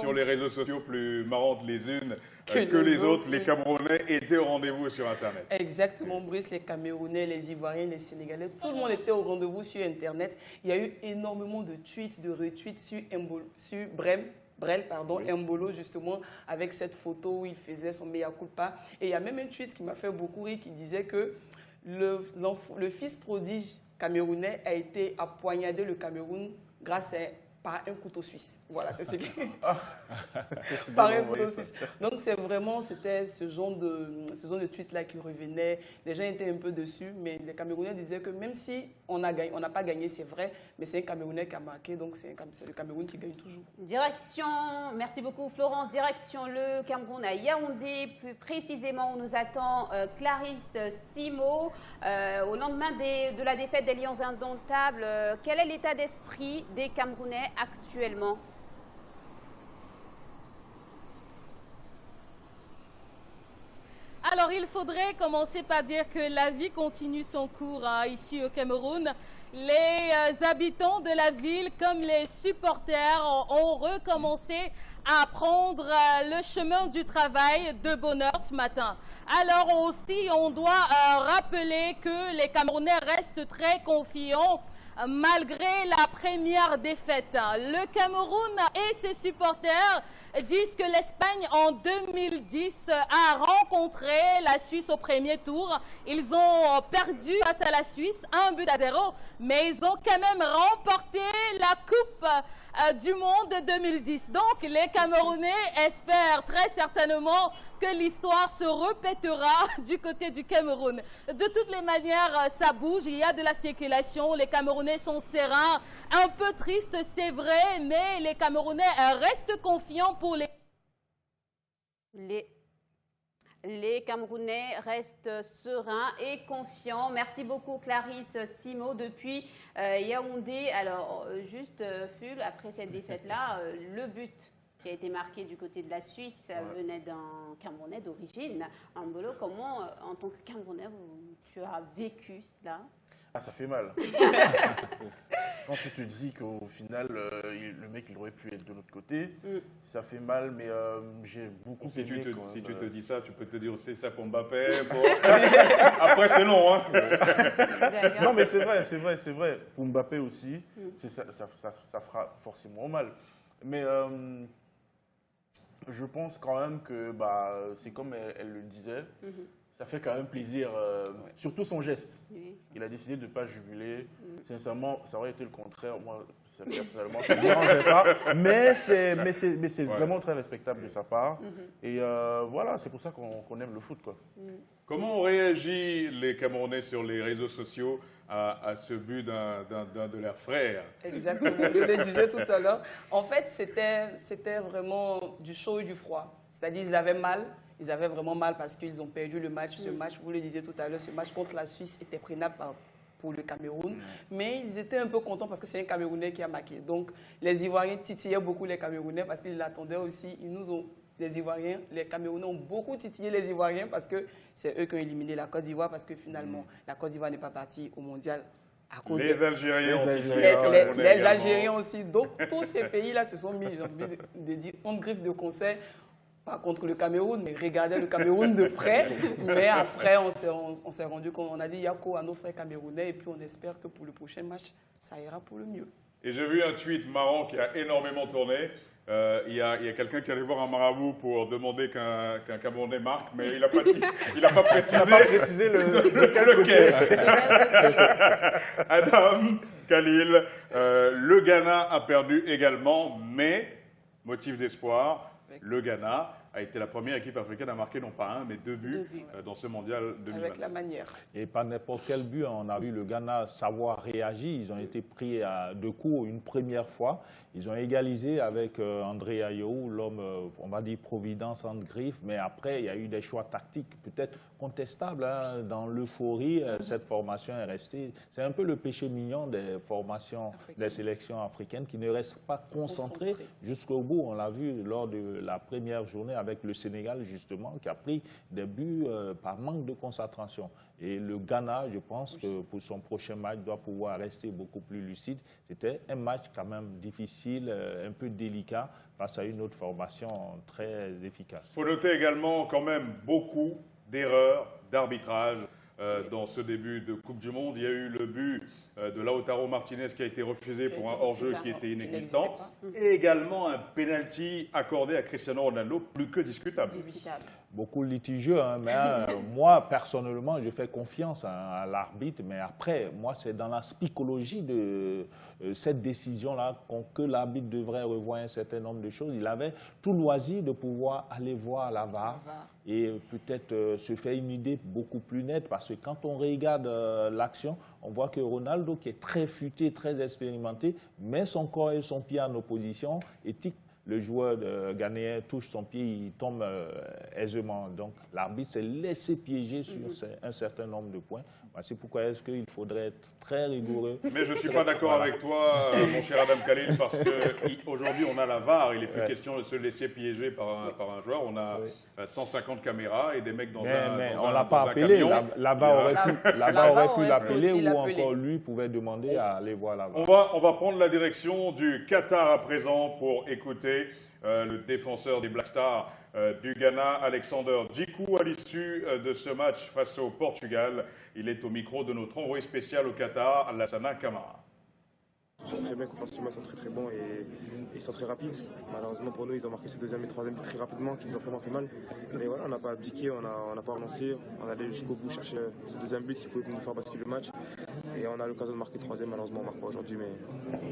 sur les réseaux sociaux, plus marrantes les unes que les autres. Les Camerounais étaient au rendez-vous sur Internet. Exactement, Brice. Les Camerounais, les Ivoiriens, les Sénégalais, tout le monde était au rendez-vous sur Internet. Il y a eu énormément de tweets, de retweets sur Brel, Embolo, justement, avec cette photo où il faisait son mea culpa. Et il y a même un tweet qui m'a fait beaucoup rire qui disait que le fils prodige camerounais a été à poignarder le Cameroun par un couteau suisse. Voilà, c'est ce qui... par un couteau suisse. Donc, c'était ce genre de tweet-là qui revenait. Les gens étaient un peu dessus, mais les Camerounais disaient que même si on n'a pas gagné, c'est vrai, mais c'est un Camerounais qui a marqué, donc c'est le Cameroun qui gagne toujours. Direction, merci beaucoup Florence, direction le Cameroun à Yaoundé, plus précisément où nous attend Clarisse Simo. Au lendemain de la défaite des Lions indomptables, quel est l'état d'esprit des Camerounais actuellement? Alors, il faudrait commencer par dire que la vie continue son cours ici au Cameroun. Les habitants de la ville, comme les supporters, ont recommencé à prendre le chemin du travail de bonne heure ce matin. Alors aussi, on doit rappeler que les Camerounais restent très confiants malgré la première défaite. Le Cameroun et ses supporters disent que l'Espagne en 2010 a rencontré la Suisse au premier tour. Ils ont perdu face à la Suisse 1-0, mais ils ont quand même remporté la Coupe du Monde 2010. Donc les Camerounais espèrent très certainement que l'histoire se répétera du côté du Cameroun. De toutes les manières, ça bouge, il y a de la circulation, les Camerounais sont sereins, un peu tristes, c'est vrai, mais les Camerounais restent confiants pour les Camerounais restent sereins et confiants. Merci beaucoup Clarisse Simo depuis Yaoundé. Alors, juste, Ful, après cette défaite-là, le but qui a été marqué du côté de la Suisse venait d'un Camerounais d'origine. Embolo, comment, en tant que Camerounais, tu as vécu cela? Ah, ça fait mal. Quand tu te dis qu'au final, le mec, il aurait pu être de l'autre côté, ça fait mal, mais j'ai beaucoup aimé Si tu te dis ça, tu peux te dire aussi ça pour Mbappé. Après, c'est long. Hein. Non, mais c'est vrai. Pour Mbappé aussi, ça fera forcément mal. Mais je pense quand même que c'est comme elle le disait. Ça fait quand même plaisir, surtout son geste. Oui. Il a décidé de ne pas jubiler. Sincèrement, ça aurait été le contraire. Moi, personnellement, ça ne me dérangeait pas. Mais c'est vraiment très respectable de sa part. Et voilà, c'est pour ça qu'on aime le foot, quoi. Comment ont réagi les Camerounais sur les réseaux sociaux à ce but d'un de leurs frères? Exactement, je le disais tout à l'heure. En fait, c'était vraiment du chaud et du froid. C'est-à-dire qu'ils avaient mal. Ils avaient vraiment mal parce qu'ils ont perdu le match. Ce match, vous le disiez tout à l'heure, ce match contre la Suisse était prenable pour le Cameroun. Mais ils étaient un peu contents parce que c'est un Camerounais qui a marqué. Donc, les Ivoiriens titillaient beaucoup les Camerounais parce qu'ils l'attendaient aussi. Les Ivoiriens, les Camerounais ont beaucoup titillé les Ivoiriens parce que c'est eux qui ont éliminé la Côte d'Ivoire parce que finalement, la Côte d'Ivoire n'est pas partie au mondial Les Algériens ont ici. Les Algériens aussi. Donc, tous ces pays-là se sont mis, j'ai envie de dire, en griffe de conseil. Pas contre le Cameroun, mais regardez le Cameroun de près. Mais après, on s'est rendu compte, on a dit Yako à nos frères camerounais, et puis on espère que pour le prochain match, ça ira pour le mieux. Et j'ai vu un tweet marrant qui a énormément tourné. Il y a quelqu'un qui allait voir un marabout pour demander qu'un Camerounais marque, mais il n'a pas précisé lequel. Adam, Khalil, le Ghana a perdu également, mais motif d'espoir, le Ghana a été la première équipe africaine à marquer non pas un, mais deux buts dans ce mondial 2020. Avec la manière. Et pas n'importe quel but. On a vu le Ghana savoir réagir. Ils ont été pris de court une première fois. Ils ont égalisé avec André Ayew, l'homme, on va dire, providence en griffe. Mais après, il y a eu des choix tactiques peut-être contestables. Hein. Dans l'euphorie, cette formation est restée. C'est un peu le péché mignon des formations des sélections africaines qui ne restent pas concentrées jusqu'au bout. On l'a vu lors de la première journée avec le Sénégal, justement, qui a pris des buts par manque de concentration. Et le Ghana, je pense que pour son prochain match, doit pouvoir rester beaucoup plus lucide. C'était un match quand même difficile, un peu délicat, face à une autre formation très efficace. Il faut noter également quand même beaucoup d'erreurs d'arbitrage dans ce début de Coupe du Monde. Il y a eu le but de Lautaro Martinez qui a été refusé pour un hors-jeu qui était inexistant. Et également un penalty accordé à Cristiano Ronaldo, plus que discutable. Beaucoup litigieux, hein, mais moi, personnellement, je fais confiance à l'arbitre. Mais après, moi, c'est dans la psychologie de cette décision-là que l'arbitre devrait revoir un certain nombre de choses. Il avait tout loisir de pouvoir aller voir la VAR et peut-être se faire une idée beaucoup plus nette. Parce que quand on regarde l'action, on voit que Ronaldo, qui est très futé, très expérimenté, met son corps et son pied en opposition et tique. Le joueur ghanéen touche son pied, il tombe aisément. Donc l'arbitre s'est laissé piéger sur un certain nombre de points. C'est pourquoi est-ce qu'il faudrait être très rigoureux. Mais je ne suis pas d'accord avec toi, mon cher Adam Khalil, parce qu'aujourd'hui, on a la VAR. Il n'est plus question de se laisser piéger par un joueur. On a 150 caméras et des mecs dans un Mais on ne l'a pas appelé. La VAR aurait pu l'appeler ou encore lui pouvait demander à aller voir la VAR. On va prendre la direction du Qatar à présent pour écouter le défenseur des Black Stars du Ghana, Alexander Djikou, à l'issue de ce match face au Portugal. Il est au micro de notre envoyé spécial au Qatar, Lassana Camara. Je sais très bien qu'offensivement ils sont très bons et ils sont très rapides. Malheureusement pour nous, ils ont marqué ce deuxième et troisième très rapidement, qui nous ont vraiment fait mal. Mais voilà, on n'a pas abdiqué, on n'a pas renoncé. On allait jusqu'au bout chercher ce deuxième but qui pouvait nous faire basculer le match. Et on a l'occasion de marquer le troisième, malheureusement on ne marque pas aujourd'hui, mais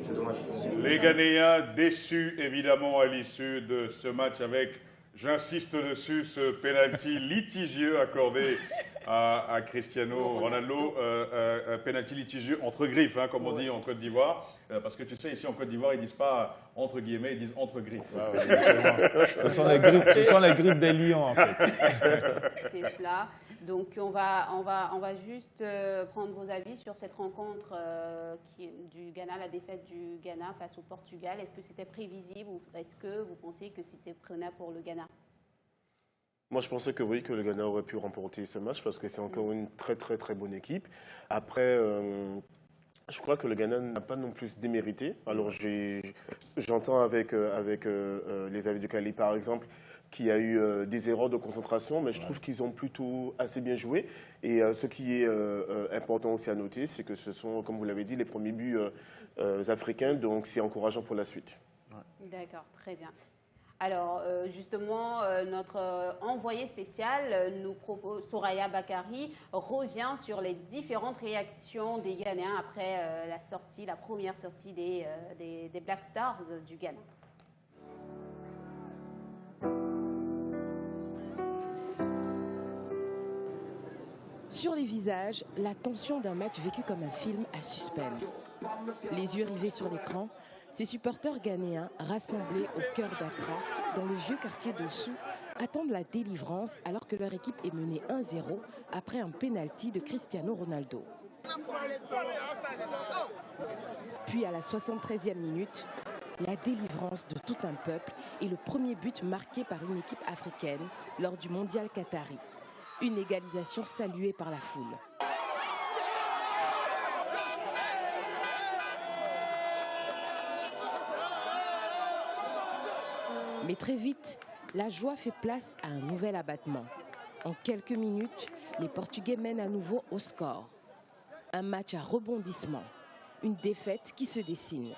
c'est dommage. Les Ghanéens déçus évidemment à l'issue de ce match avec, j'insiste dessus, ce penalty litigieux accordé à Cristiano Ronaldo, penalty litigieux entre griffes, hein, comme on dit en Côte d'Ivoire, parce que tu sais, ici en Côte d'Ivoire, ils ne disent pas entre guillemets, ils disent entre griffes. Ah ouais, ce sont les griffes des lions, en fait. C'est cela. Donc, on va juste prendre vos avis sur cette rencontre du Ghana, la défaite du Ghana face au Portugal. Est-ce que c'était prévisible ou est-ce que vous pensez que c'était prenable pour le Ghana? Moi, je pensais que oui, que le Ghana aurait pu remporter ce match parce que c'est encore une très, très, très bonne équipe. Après, je crois que le Ghana n'a pas non plus démérité. Alors, j'entends avec les avis de Kali, par exemple, qu'il y a eu des erreurs de concentration, mais je trouve qu'ils ont plutôt assez bien joué. Et ce qui est important aussi à noter, c'est que ce sont, comme vous l'avez dit, les premiers buts africains, donc c'est encourageant pour la suite. Ouais. D'accord, très bien. Alors, justement, notre envoyé spécial nous propose, Soraya Bakari, revient sur les différentes réactions des Ghanéens après la première sortie des Black Stars du Ghana. Sur les visages, la tension d'un match vécu comme un film à suspense. Les yeux rivés sur l'écran, ces supporters ghanéens rassemblés au cœur d'Accra, dans le vieux quartier de Sou, attendent la délivrance alors que leur équipe est menée 1-0 après un pénalty de Cristiano Ronaldo. Puis à la 73e minute, la délivrance de tout un peuple et le premier but marqué par une équipe africaine lors du mondial qatari. Une égalisation saluée par la foule. Mais très vite, la joie fait place à un nouvel abattement. En quelques minutes, les Portugais mènent à nouveau au score. Un match à rebondissement. Une défaite qui se dessine.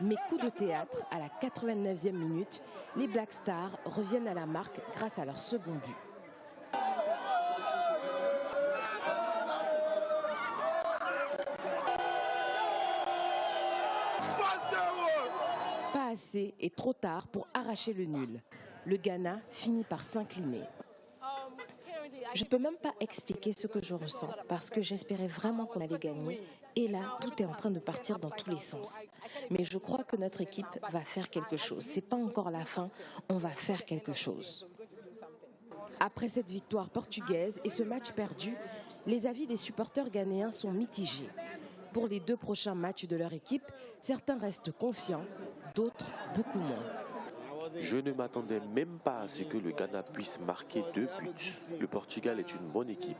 Mais coup de théâtre, à la 89e minute, les Black Stars reviennent à la marque grâce à leur second but. Pas assez et trop tard pour arracher le nul. Le Ghana finit par s'incliner. Je ne peux même pas expliquer ce que je ressens parce que j'espérais vraiment qu'on allait gagner. Et là, tout est en train de partir dans tous les sens. Mais je crois que notre équipe va faire quelque chose. Ce n'est pas encore la fin, on va faire quelque chose. Après cette victoire portugaise et ce match perdu, les avis des supporters ghanéens sont mitigés. Pour les 2 prochains matchs de leur équipe, certains restent confiants, d'autres beaucoup moins. Je ne m'attendais même pas à ce que le Ghana puisse marquer 2 buts. Le Portugal est une bonne équipe.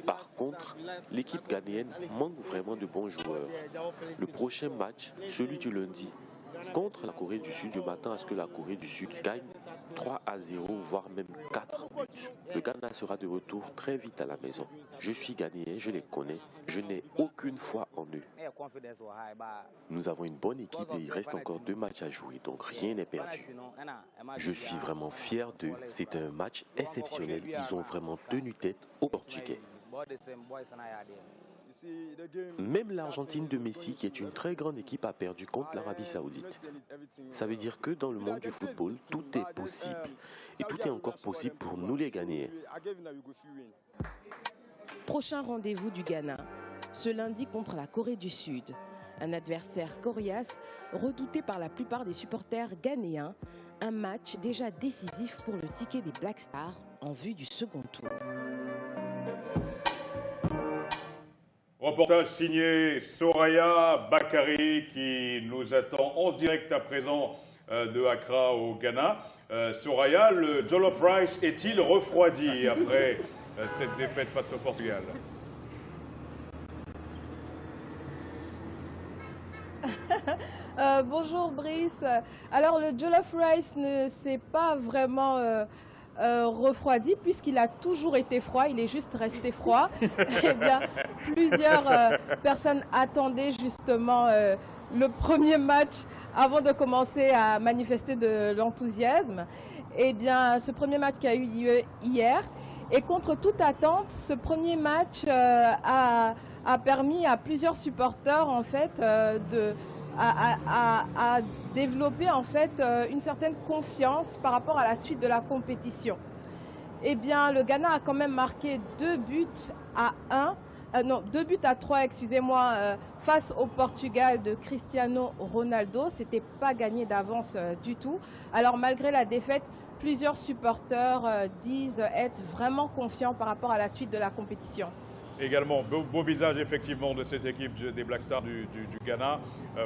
Par contre, l'équipe ghanéenne manque vraiment de bons joueurs. Le prochain match, celui du lundi, contre la Corée du Sud, je m'attends à ce que la Corée du Sud gagne 3-0, voire même 4 buts. Le Ghana sera de retour très vite à la maison. Je suis ghanéen, je les connais, je n'ai aucune foi en eux. Nous avons une bonne équipe et il reste encore 2 matchs à jouer, donc rien n'est perdu. Je suis vraiment fier d'eux, c'est un match exceptionnel, ils ont vraiment tenu tête aux Portugais. Même l'Argentine de Messi, qui est une très grande équipe, a perdu contre l'Arabie Saoudite. Ça veut dire que dans le monde du football, tout est possible. Et tout est encore possible pour nous les Ghanéens. Prochain rendez-vous du Ghana, ce lundi contre la Corée du Sud. Un adversaire coriace, redouté par la plupart des supporters ghanéens. Un match déjà décisif pour le ticket des Black Stars en vue du second tour. Reportage signé Soraya Bakary qui nous attend en direct à présent de Accra au Ghana. Soraya, le Jollof Rice est-il refroidi après cette défaite face au Portugal? Bonjour Brice. Alors le Jollof Rice ne s'est pas vraiment refroidi puisqu'il a toujours été froid, il est juste resté froid. Eh bien, plusieurs personnes attendaient justement le premier match avant de commencer à manifester de l'enthousiasme. Eh bien, ce premier match qui a eu lieu hier, et contre toute attente, ce premier match a permis à plusieurs supporters en fait à développer en fait une certaine confiance par rapport à la suite de la compétition. Eh bien, le Ghana a quand même marqué 2 buts à 3, excusez-moi, face au Portugal de Cristiano Ronaldo. C'était pas gagné d'avance du tout. Alors, malgré la défaite, plusieurs supporters disent être vraiment confiants par rapport à la suite de la compétition. Également, beau visage effectivement de cette équipe des Black Stars du Ghana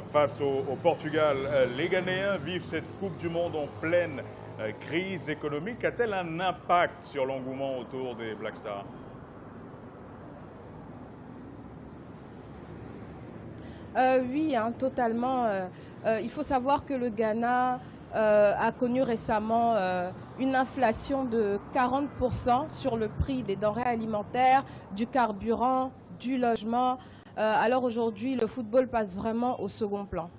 face au Portugal. Les Ghanéens vivent cette Coupe du Monde en pleine crise économique. A-t-elle un impact sur l'engouement autour des Black Stars? Oui, hein, totalement. Il faut savoir que le Ghana a connu récemment une inflation de 40% sur le prix des denrées alimentaires, du carburant, du logement. Alors aujourd'hui, le football passe vraiment au second plan.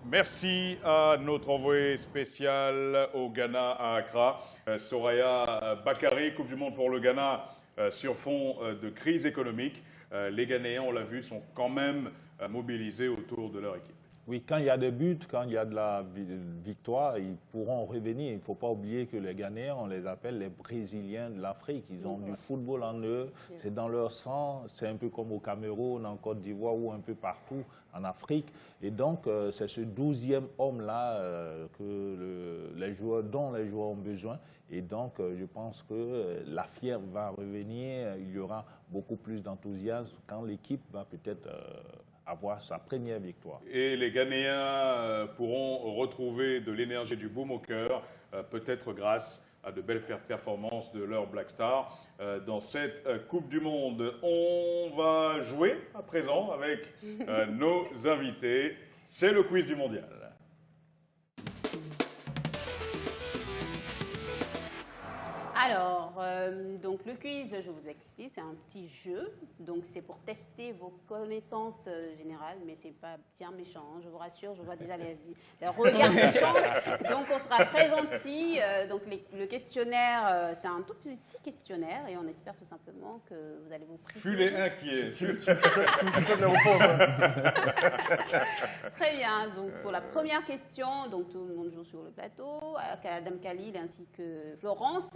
Merci à notre envoyé spécial au Ghana à Accra, Soraya Bakary. Coupe du Monde pour le Ghana sur fond de crise économique. Les Ghanéens, on l'a vu, sont quand même mobilisés autour de leur équipe. Oui, quand il y a des buts, quand il y a de la victoire, ils pourront revenir. Il ne faut pas oublier que les Ghanéens, on les appelle les Brésiliens de l'Afrique. Ils ont du football en eux, c'est dans leur sang. C'est un peu comme au Cameroun, en Côte d'Ivoire ou un peu partout en Afrique. Et donc, c'est ce 12e homme-là dont les joueurs ont besoin. Et donc, je pense que la fièvre va revenir. Il y aura beaucoup plus d'enthousiasme quand l'équipe va peut-être avoir sa première victoire. Et les Ghanéens pourront retrouver de l'énergie, du baume au cœur, peut-être grâce à de belles performances de leurs Black Stars dans cette Coupe du Monde. On va jouer à présent avec nos invités. C'est le quiz du mondial. Alors, donc le quiz, je vous explique, c'est un petit jeu. Donc, c'est pour tester vos connaissances générales, mais c'est pas bien méchant, hein, je vous rassure. Je vois déjà les regards méchants. Donc, on sera très gentil. Donc, le questionnaire, c'est un tout petit questionnaire et on espère tout simplement que vous allez vous priver. Ful est inquiet. Très bien. Donc, pour la première question, donc tout le monde joue sur le plateau, Adam Khalil ainsi que Florence.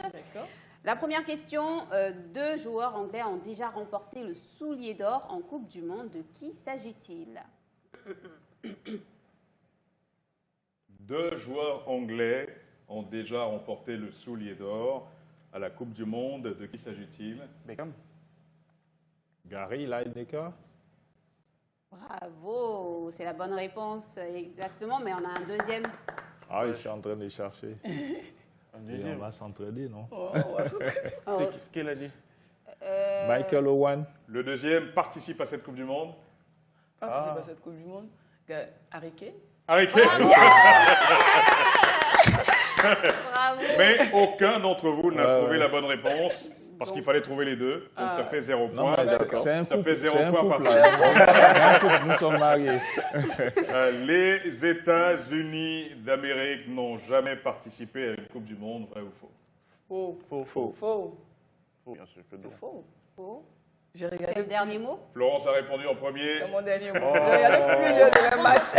La première question, 2 joueurs anglais ont déjà remporté le soulier d'or en Coupe du Monde. De qui s'agit-il? 2 joueurs anglais ont déjà remporté le soulier d'or à la Coupe du Monde. De qui s'agit-il? Beckham. Gary Lineker. Bravo, c'est la bonne réponse exactement, mais on a un deuxième. Ah, je suis en train de chercher. Un Et deuxième. on va s'entraider, non? C'est quelle année? Michael Owen. Le deuxième participe à cette Coupe du Monde. Participe à cette Coupe du Monde. Harry Kane. Harry Kane. Bravo. Mais aucun d'entre vous n'a trouvé la bonne réponse. Parce qu'il fallait trouver les deux, donc ça fait 0 Non, point. mais Ça fait 0 point par couple. Nous sommes mariés. Les États-Unis d'Amérique n'ont jamais participé à une Coupe du Monde, vrai ou faux? Faux. Faux. Faux. Faux. Faux, bien sûr. C'est faux. Faux. J'ai C'est regardé. le dernier mot? Florence a répondu en premier. C'est mon dernier mot. J'ai regardé plusieurs de leurs matchs.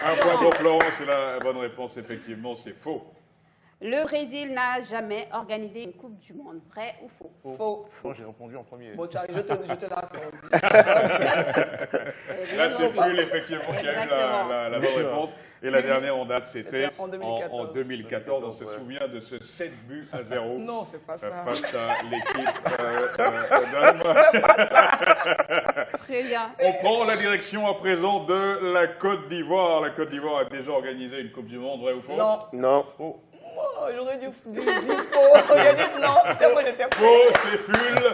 Un point pour Florence, et la bonne réponse, effectivement, c'est faux. Le Brésil n'a jamais organisé une Coupe du Monde. Vrai ou faux? Faux. Faux, j'ai répondu en premier. Bon, je te l'accorde. Là, c'est Ful, effectivement, qui a eu la bonne réponse. Et la dernière en date, c'était en en 2014. On se souvient de ce 7 buts à 0 Non, fais pas ça. face à l'équipe Danemark. Très bien. On prend la direction à présent de la Côte d'Ivoire. La Côte d'Ivoire a déjà organisé une Coupe du Monde, vrai ou faux? Non. Non. Faux. Oh, j'aurais dû faux. J'ai dit non. J'étais Faux, c'est Ful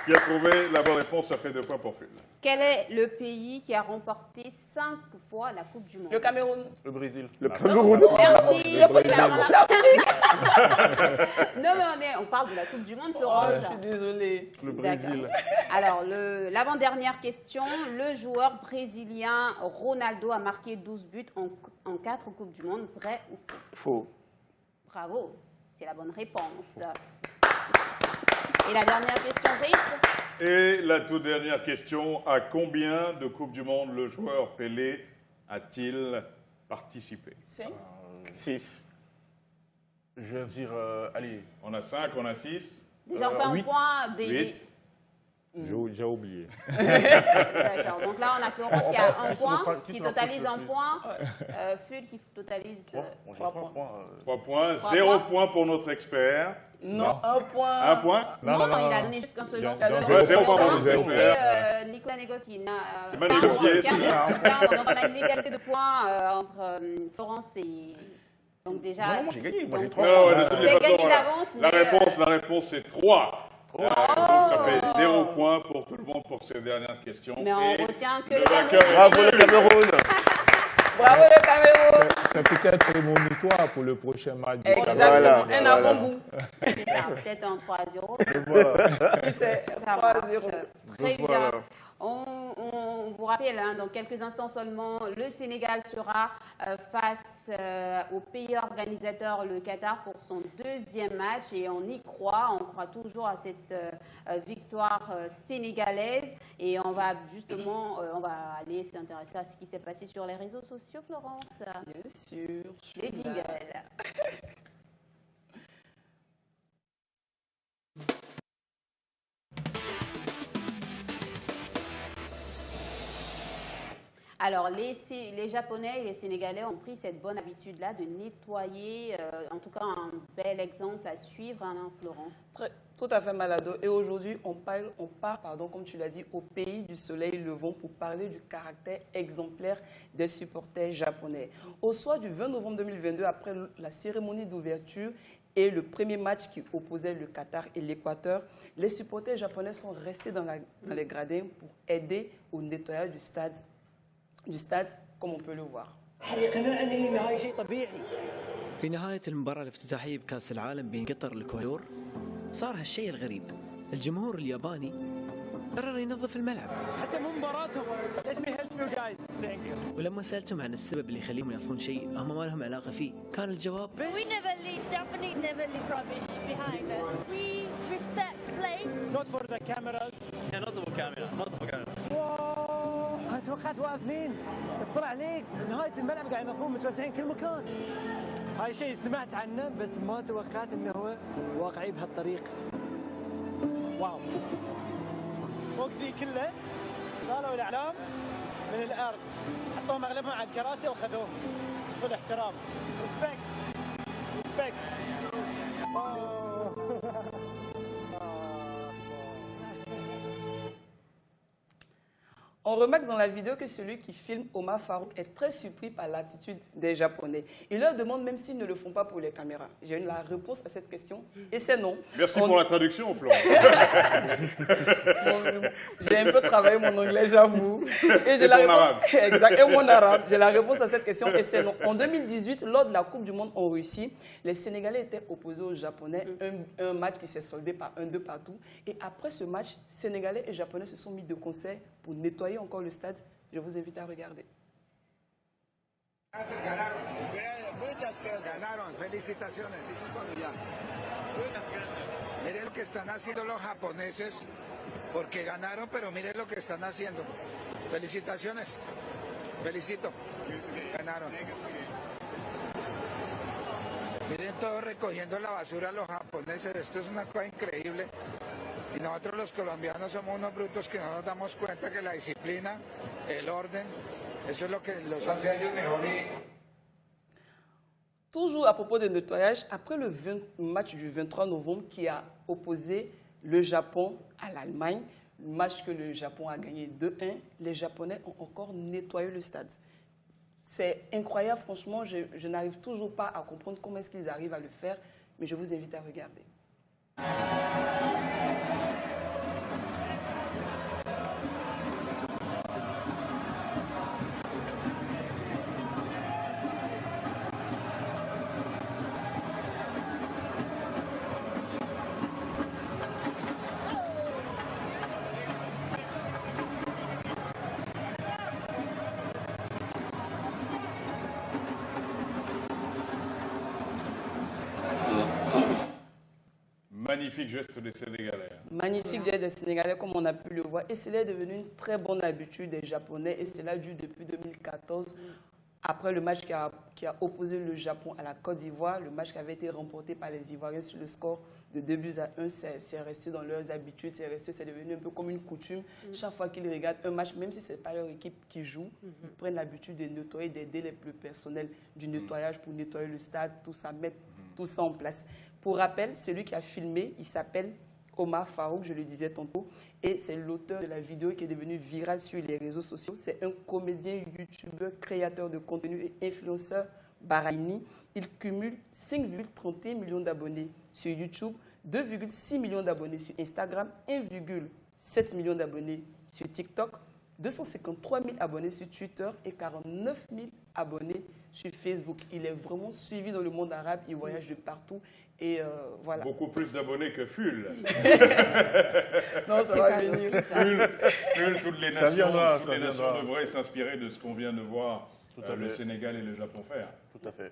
qui a trouvé la bonne réponse. Ça fait 2 points pour Ful. Quel est le pays qui a remporté 5 fois la Coupe du Monde? Le Cameroun. Le Brésil. Le Cameroun. Merci. Le Brésil. Non, mais on parle de la Coupe du Monde, Florence. Je suis désolée. Le Brésil. Alors, l'avant-dernière question. Le joueur brésilien Ronaldo a marqué 12 buts en 4 Coupes du Monde. Vrai ou faux? Faux. Bravo, c'est la bonne réponse. Et la dernière question, Brice? Et la toute dernière question, à combien de Coupes du Monde le joueur Pelé a-t-il participé? 5. 6. Je vais dire, allez. On a 5, on a 6. Déjà, on fait un 8. point des... 8. J'ai oublié. D'accord, donc là, on a Florence qui a un point, qui totalise un point. Ful qui totalise 3 points. 3 points, 3 0 points. point pour notre expert. Non, 1 point. 1 point? Non, il a donné juste qu'un seul nom. Ouais, 0 point pour nos experts. Et Nicolas Négoce qui n'a C'est mal négocié. donc on a une égalité de points entre Florence et... Donc déjà... Non, moi j'ai gagné. Moi j'ai donc, 3 Non, points. ouais, de toute C'est façon, gagné voilà. d'avance, La mais, réponse, c'est 3. Donc ça fait 0 point pour tout le monde pour ces dernières questions. mais on Et retient que le le vainqueur Cameroun. Bravo le Cameroun. Bravo le Cameroun. C'est peut-être prémonitoire pour le prochain match. du Exactement. Cameroun. Un avant-goût. C'est ça, peut-être un 3-0. C'est Ça 3-0. marche. Très bien. On vous rappelle, hein, dans quelques instants seulement, le Sénégal sera face au pays organisateur, le Qatar, pour son deuxième match. Et on y croit, on croit toujours à cette victoire sénégalaise. Et on va justement, on va aller s'intéresser à ce qui s'est passé sur les réseaux sociaux, Florence. Bien sûr. Les jingles. Alors, les Japonais et les Sénégalais ont pris cette bonne habitude-là de nettoyer, en tout cas un bel exemple à suivre, hein, Florence. Tout à fait, Malado. Et aujourd'hui, on part, comme tu l'as dit, au pays du soleil levant pour parler du caractère exemplaire des supporters japonais. Au soir du 20 novembre 2022, après la cérémonie d'ouverture et le premier match qui opposait le Qatar et l'Équateur, les supporters japonais sont restés dans les gradins pour aider au nettoyage du stade, comme on peut le voir. يقنعني ان هاي شيء طبيعي. في نهاية المباراة الافتتاحية بكأس العالم بين قطر والإكوادور صار هالشيء الغريب، الجمهور الياباني قرر ينظف الملعب. حتى مو مباراتهم. Let me help you guys. Thank you. ولما سألتهم عن السبب اللي يخليهم ينظفون شيء هم ما لهم علاقة فيه، كان الجواب We never leave Japanese never leave rubbish behind us. We respect place. Not for the cameras. نظفوا كاميرا، نظفوا كاميرا. أنا توقعت واقفين بس طلع عليك نهاية الملعب قاعد ينظفون متوزعين كل مكان. هاي شيء سمعت عنه بس ما توقعت انه هو واقعي بهالطريقة. واو. فوق ذي كله شالوا الاعلام من الارض، حطوهم اغلبهم على الكراسي وخذوهم. بكل احترام. ريسبكت. ريسبكت. On remarque dans la vidéo que celui qui filme Omar Farouk est très surpris par l'attitude des Japonais. Il leur demande même s'ils ne le font pas pour les caméras. J'ai eu la réponse à cette question et c'est non. Merci pour la traduction, Florent. J'ai un peu travaillé mon anglais, j'avoue. Et j'ai la réponse. Arabe. Exact, et mon arabe. J'ai la réponse à cette question et c'est non. En 2018, lors de la Coupe du Monde en Russie, les Sénégalais étaient opposés aux Japonais. Un match qui s'est soldé par 1-2 partout. Et après ce match, Sénégalais et Japonais se sont mis de concert pour nettoyer encore le stade. Je vous invite à regarder. Ganaron, felicitaciones. Miren lo que están haciendo los japoneses, porque ganaron, pero miren lo que están haciendo. Felicitaciones. Felicito. Ganaron. Miren todos recogiendo la basura los japoneses. Esto es una cosa increíble. Y nosotros los colombianos somos unos brutos que no nos damos cuenta que la disciplina, el orden, eso es lo que los hace a ellos mejor. Toujours à propos de nettoyage, après le match du 23 novembre qui a opposé le Japon à l'Allemagne, le match que le Japon a gagné 2-1, les Japonais ont encore nettoyé le stade. C'est incroyable, franchement, je n'arrive toujours pas à comprendre comment est-ce qu'ils arrivent à le faire, mais je vous invite à regarder. Magnifique geste des Sénégalais. Magnifique geste des Sénégalais, comme on a pu le voir. Et cela est devenu une très bonne habitude des Japonais. Et cela dure depuis 2014, après le match qui a opposé le Japon à la Côte d'Ivoire. Le match qui avait été remporté par les Ivoiriens sur le score de 2-1. C'est resté dans leurs habitudes. C'est devenu un peu comme une coutume. Chaque fois qu'ils regardent un match, même si ce n'est pas leur équipe qui joue, ils prennent l'habitude de nettoyer, d'aider le personnel du nettoyage pour nettoyer le stade, tout ça, mettre tout ça en place. Pour rappel, celui qui a filmé, il s'appelle Omar Farouk, je le disais tantôt, et c'est l'auteur de la vidéo qui est devenue virale sur les réseaux sociaux. C'est un comédien, youtubeur, créateur de contenu et influenceur bahreïni. Il cumule 5,31 millions d'abonnés sur YouTube, 2,6 millions d'abonnés sur Instagram, 1,7 million d'abonnés sur TikTok, 253 000 abonnés sur Twitter et 49 000 abonnés sur Facebook. Il est vraiment suivi dans le monde arabe, il voyage de partout. Et voilà. Beaucoup plus d'abonnés que Ful. Non, ça va venir. Ful, toutes les nations, devraient s'inspirer de ce qu'on vient de voir le Sénégal et le Japon faire. Tout à fait.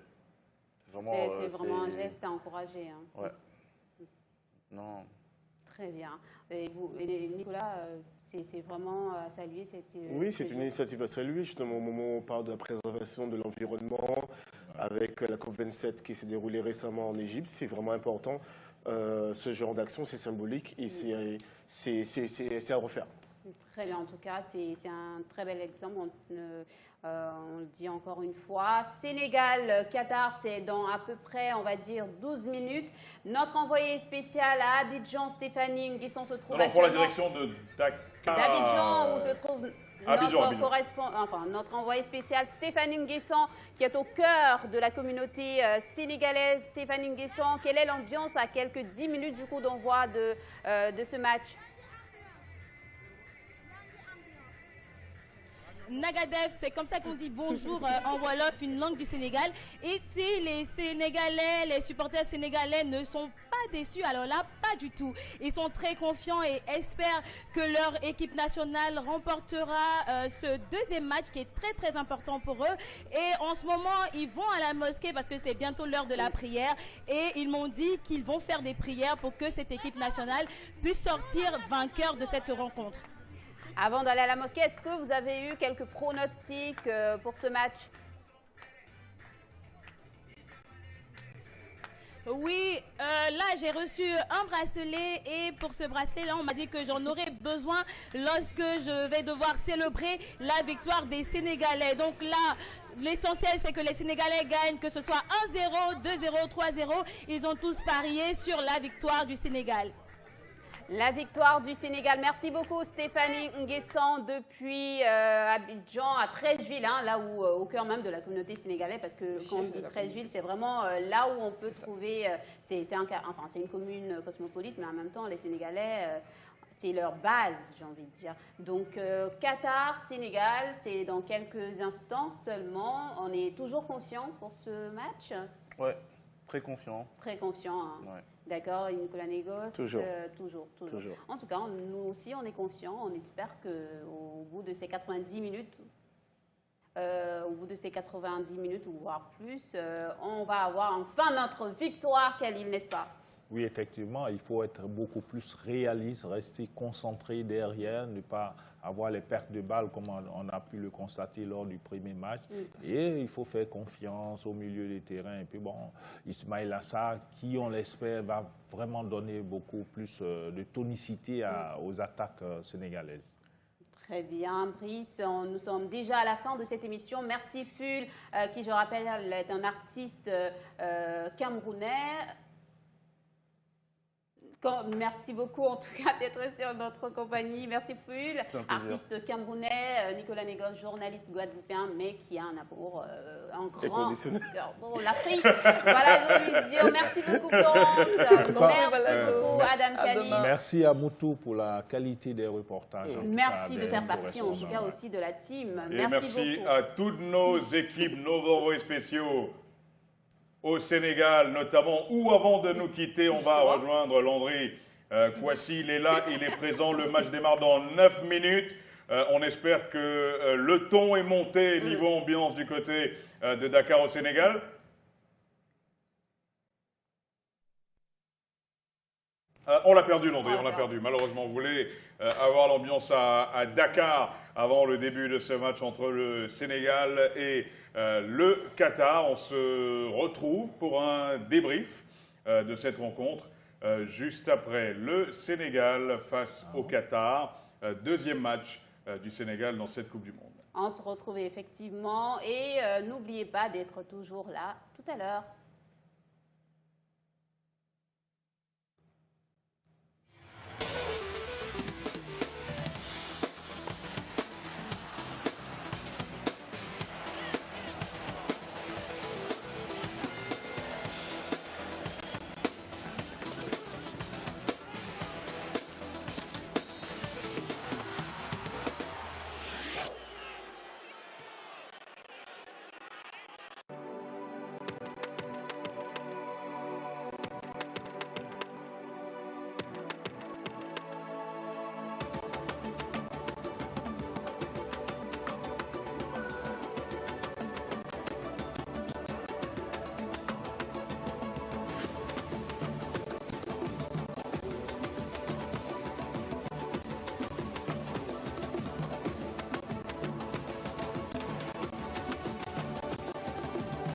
C'est vraiment un geste à encourager. Hein. Ouais. Non. Très bien. Et vous, Nicolas, c'est vraiment à saluer cette... Oui, c'est une initiative à saluer, justement, au moment où on parle de la préservation de l'environnement, avec la COP27 qui s'est déroulée récemment en Égypte. C'est vraiment important. Ce genre d'action, c'est symbolique et c'est à refaire. Très bien, en tout cas, c'est un très bel exemple. On le dit encore une fois. Sénégal, Qatar, c'est dans à peu près, on va dire, 12 minutes. Notre envoyé spécial à Abidjan, Stéphanie Nguesson, se trouve pour la direction de Dakar. D'Abidjan, où se trouve notre envoyé spécial Stéphanie Nguesson, qui est au cœur de la communauté sénégalaise. Stéphanie Nguesson, quelle est l'ambiance à quelques 10 minutes du coup d'envoi de ce match? Nagadev, c'est comme ça qu'on dit bonjour en Wolof, une langue du Sénégal. Et si les Sénégalais, les supporters sénégalais ne sont pas déçus, alors là, pas du tout. Ils sont très confiants et espèrent que leur équipe nationale remportera ce deuxième match qui est très très important pour eux. Et en ce moment, ils vont à la mosquée parce que c'est bientôt l'heure de la prière. Et ils m'ont dit qu'ils vont faire des prières pour que cette équipe nationale puisse sortir vainqueur de cette rencontre. Avant d'aller à la mosquée, est-ce que vous avez eu quelques pronostics pour ce match? Oui, là j'ai reçu un bracelet et pour ce bracelet-là, on m'a dit que j'en aurais besoin lorsque je vais devoir célébrer la victoire des Sénégalais. Donc là, l'essentiel c'est que les Sénégalais gagnent, que ce soit 1-0, 2-0, 3-0. Ils ont tous parié sur la victoire du Sénégal. La victoire du Sénégal. Merci beaucoup Stéphanie Nguessan depuis Abidjan à Treichville, hein, là où au cœur même de la communauté sénégalaise, parce que quand on dit Treichville, c'est vraiment là où on peut trouver, c'est une commune cosmopolite, mais en même temps les Sénégalais, c'est leur base, j'ai envie de dire. Donc Qatar, Sénégal, c'est dans quelques instants seulement. On est toujours confiant pour ce match? Ouais, très confiant. Très confiant, hein. Ouais. D'accord, Nicolas Negos? Toujours. Toujours. En tout cas, nous aussi, on est conscients. On espère qu'au bout de ces 90 minutes, ou voire plus, on va avoir enfin notre victoire, Khalil, n'est-ce pas? Oui, effectivement, il faut être beaucoup plus réaliste, rester concentré derrière, ne pas avoir les pertes de balles comme on a pu le constater lors du premier match. Et il faut faire confiance au milieu des terrains. Et puis bon, Ismaïla Sarr, qui on l'espère, va vraiment donner beaucoup plus de tonicité aux attaques sénégalaises. Très bien, Brice. Nous sommes déjà à la fin de cette émission. Merci Ful, qui, je rappelle, est un artiste camerounais. Merci beaucoup en tout cas d'être resté en notre compagnie. Merci Ful, artiste camerounais, Nicolas Negos, journaliste guadeloupéen, mais qui a un amour, un grand cœur pour l'Afrique. Voilà, j'ai envie de dire merci beaucoup Florence, merci beaucoup Adam Kali. Merci à Moutou pour la qualité des reportages. Merci de faire partie en tout cas aussi de la team. Et merci à toutes nos équipes, nos envoyés spéciaux au Sénégal notamment, où avant de nous quitter, on va rejoindre Landry Kouassi. Il est là, il est présent, le match démarre dans 9 minutes. On espère que le ton est monté niveau ambiance du côté de Dakar au Sénégal. On l'a perdu, Landry, on l'a perdu. Malheureusement, vous voulez avoir l'ambiance à Dakar avant le début de ce match entre le Sénégal et le Qatar. On se retrouve pour un débrief de cette rencontre juste après le Sénégal face au Qatar. Deuxième match du Sénégal dans cette Coupe du Monde. On se retrouve effectivement et n'oubliez pas d'être toujours là tout à l'heure.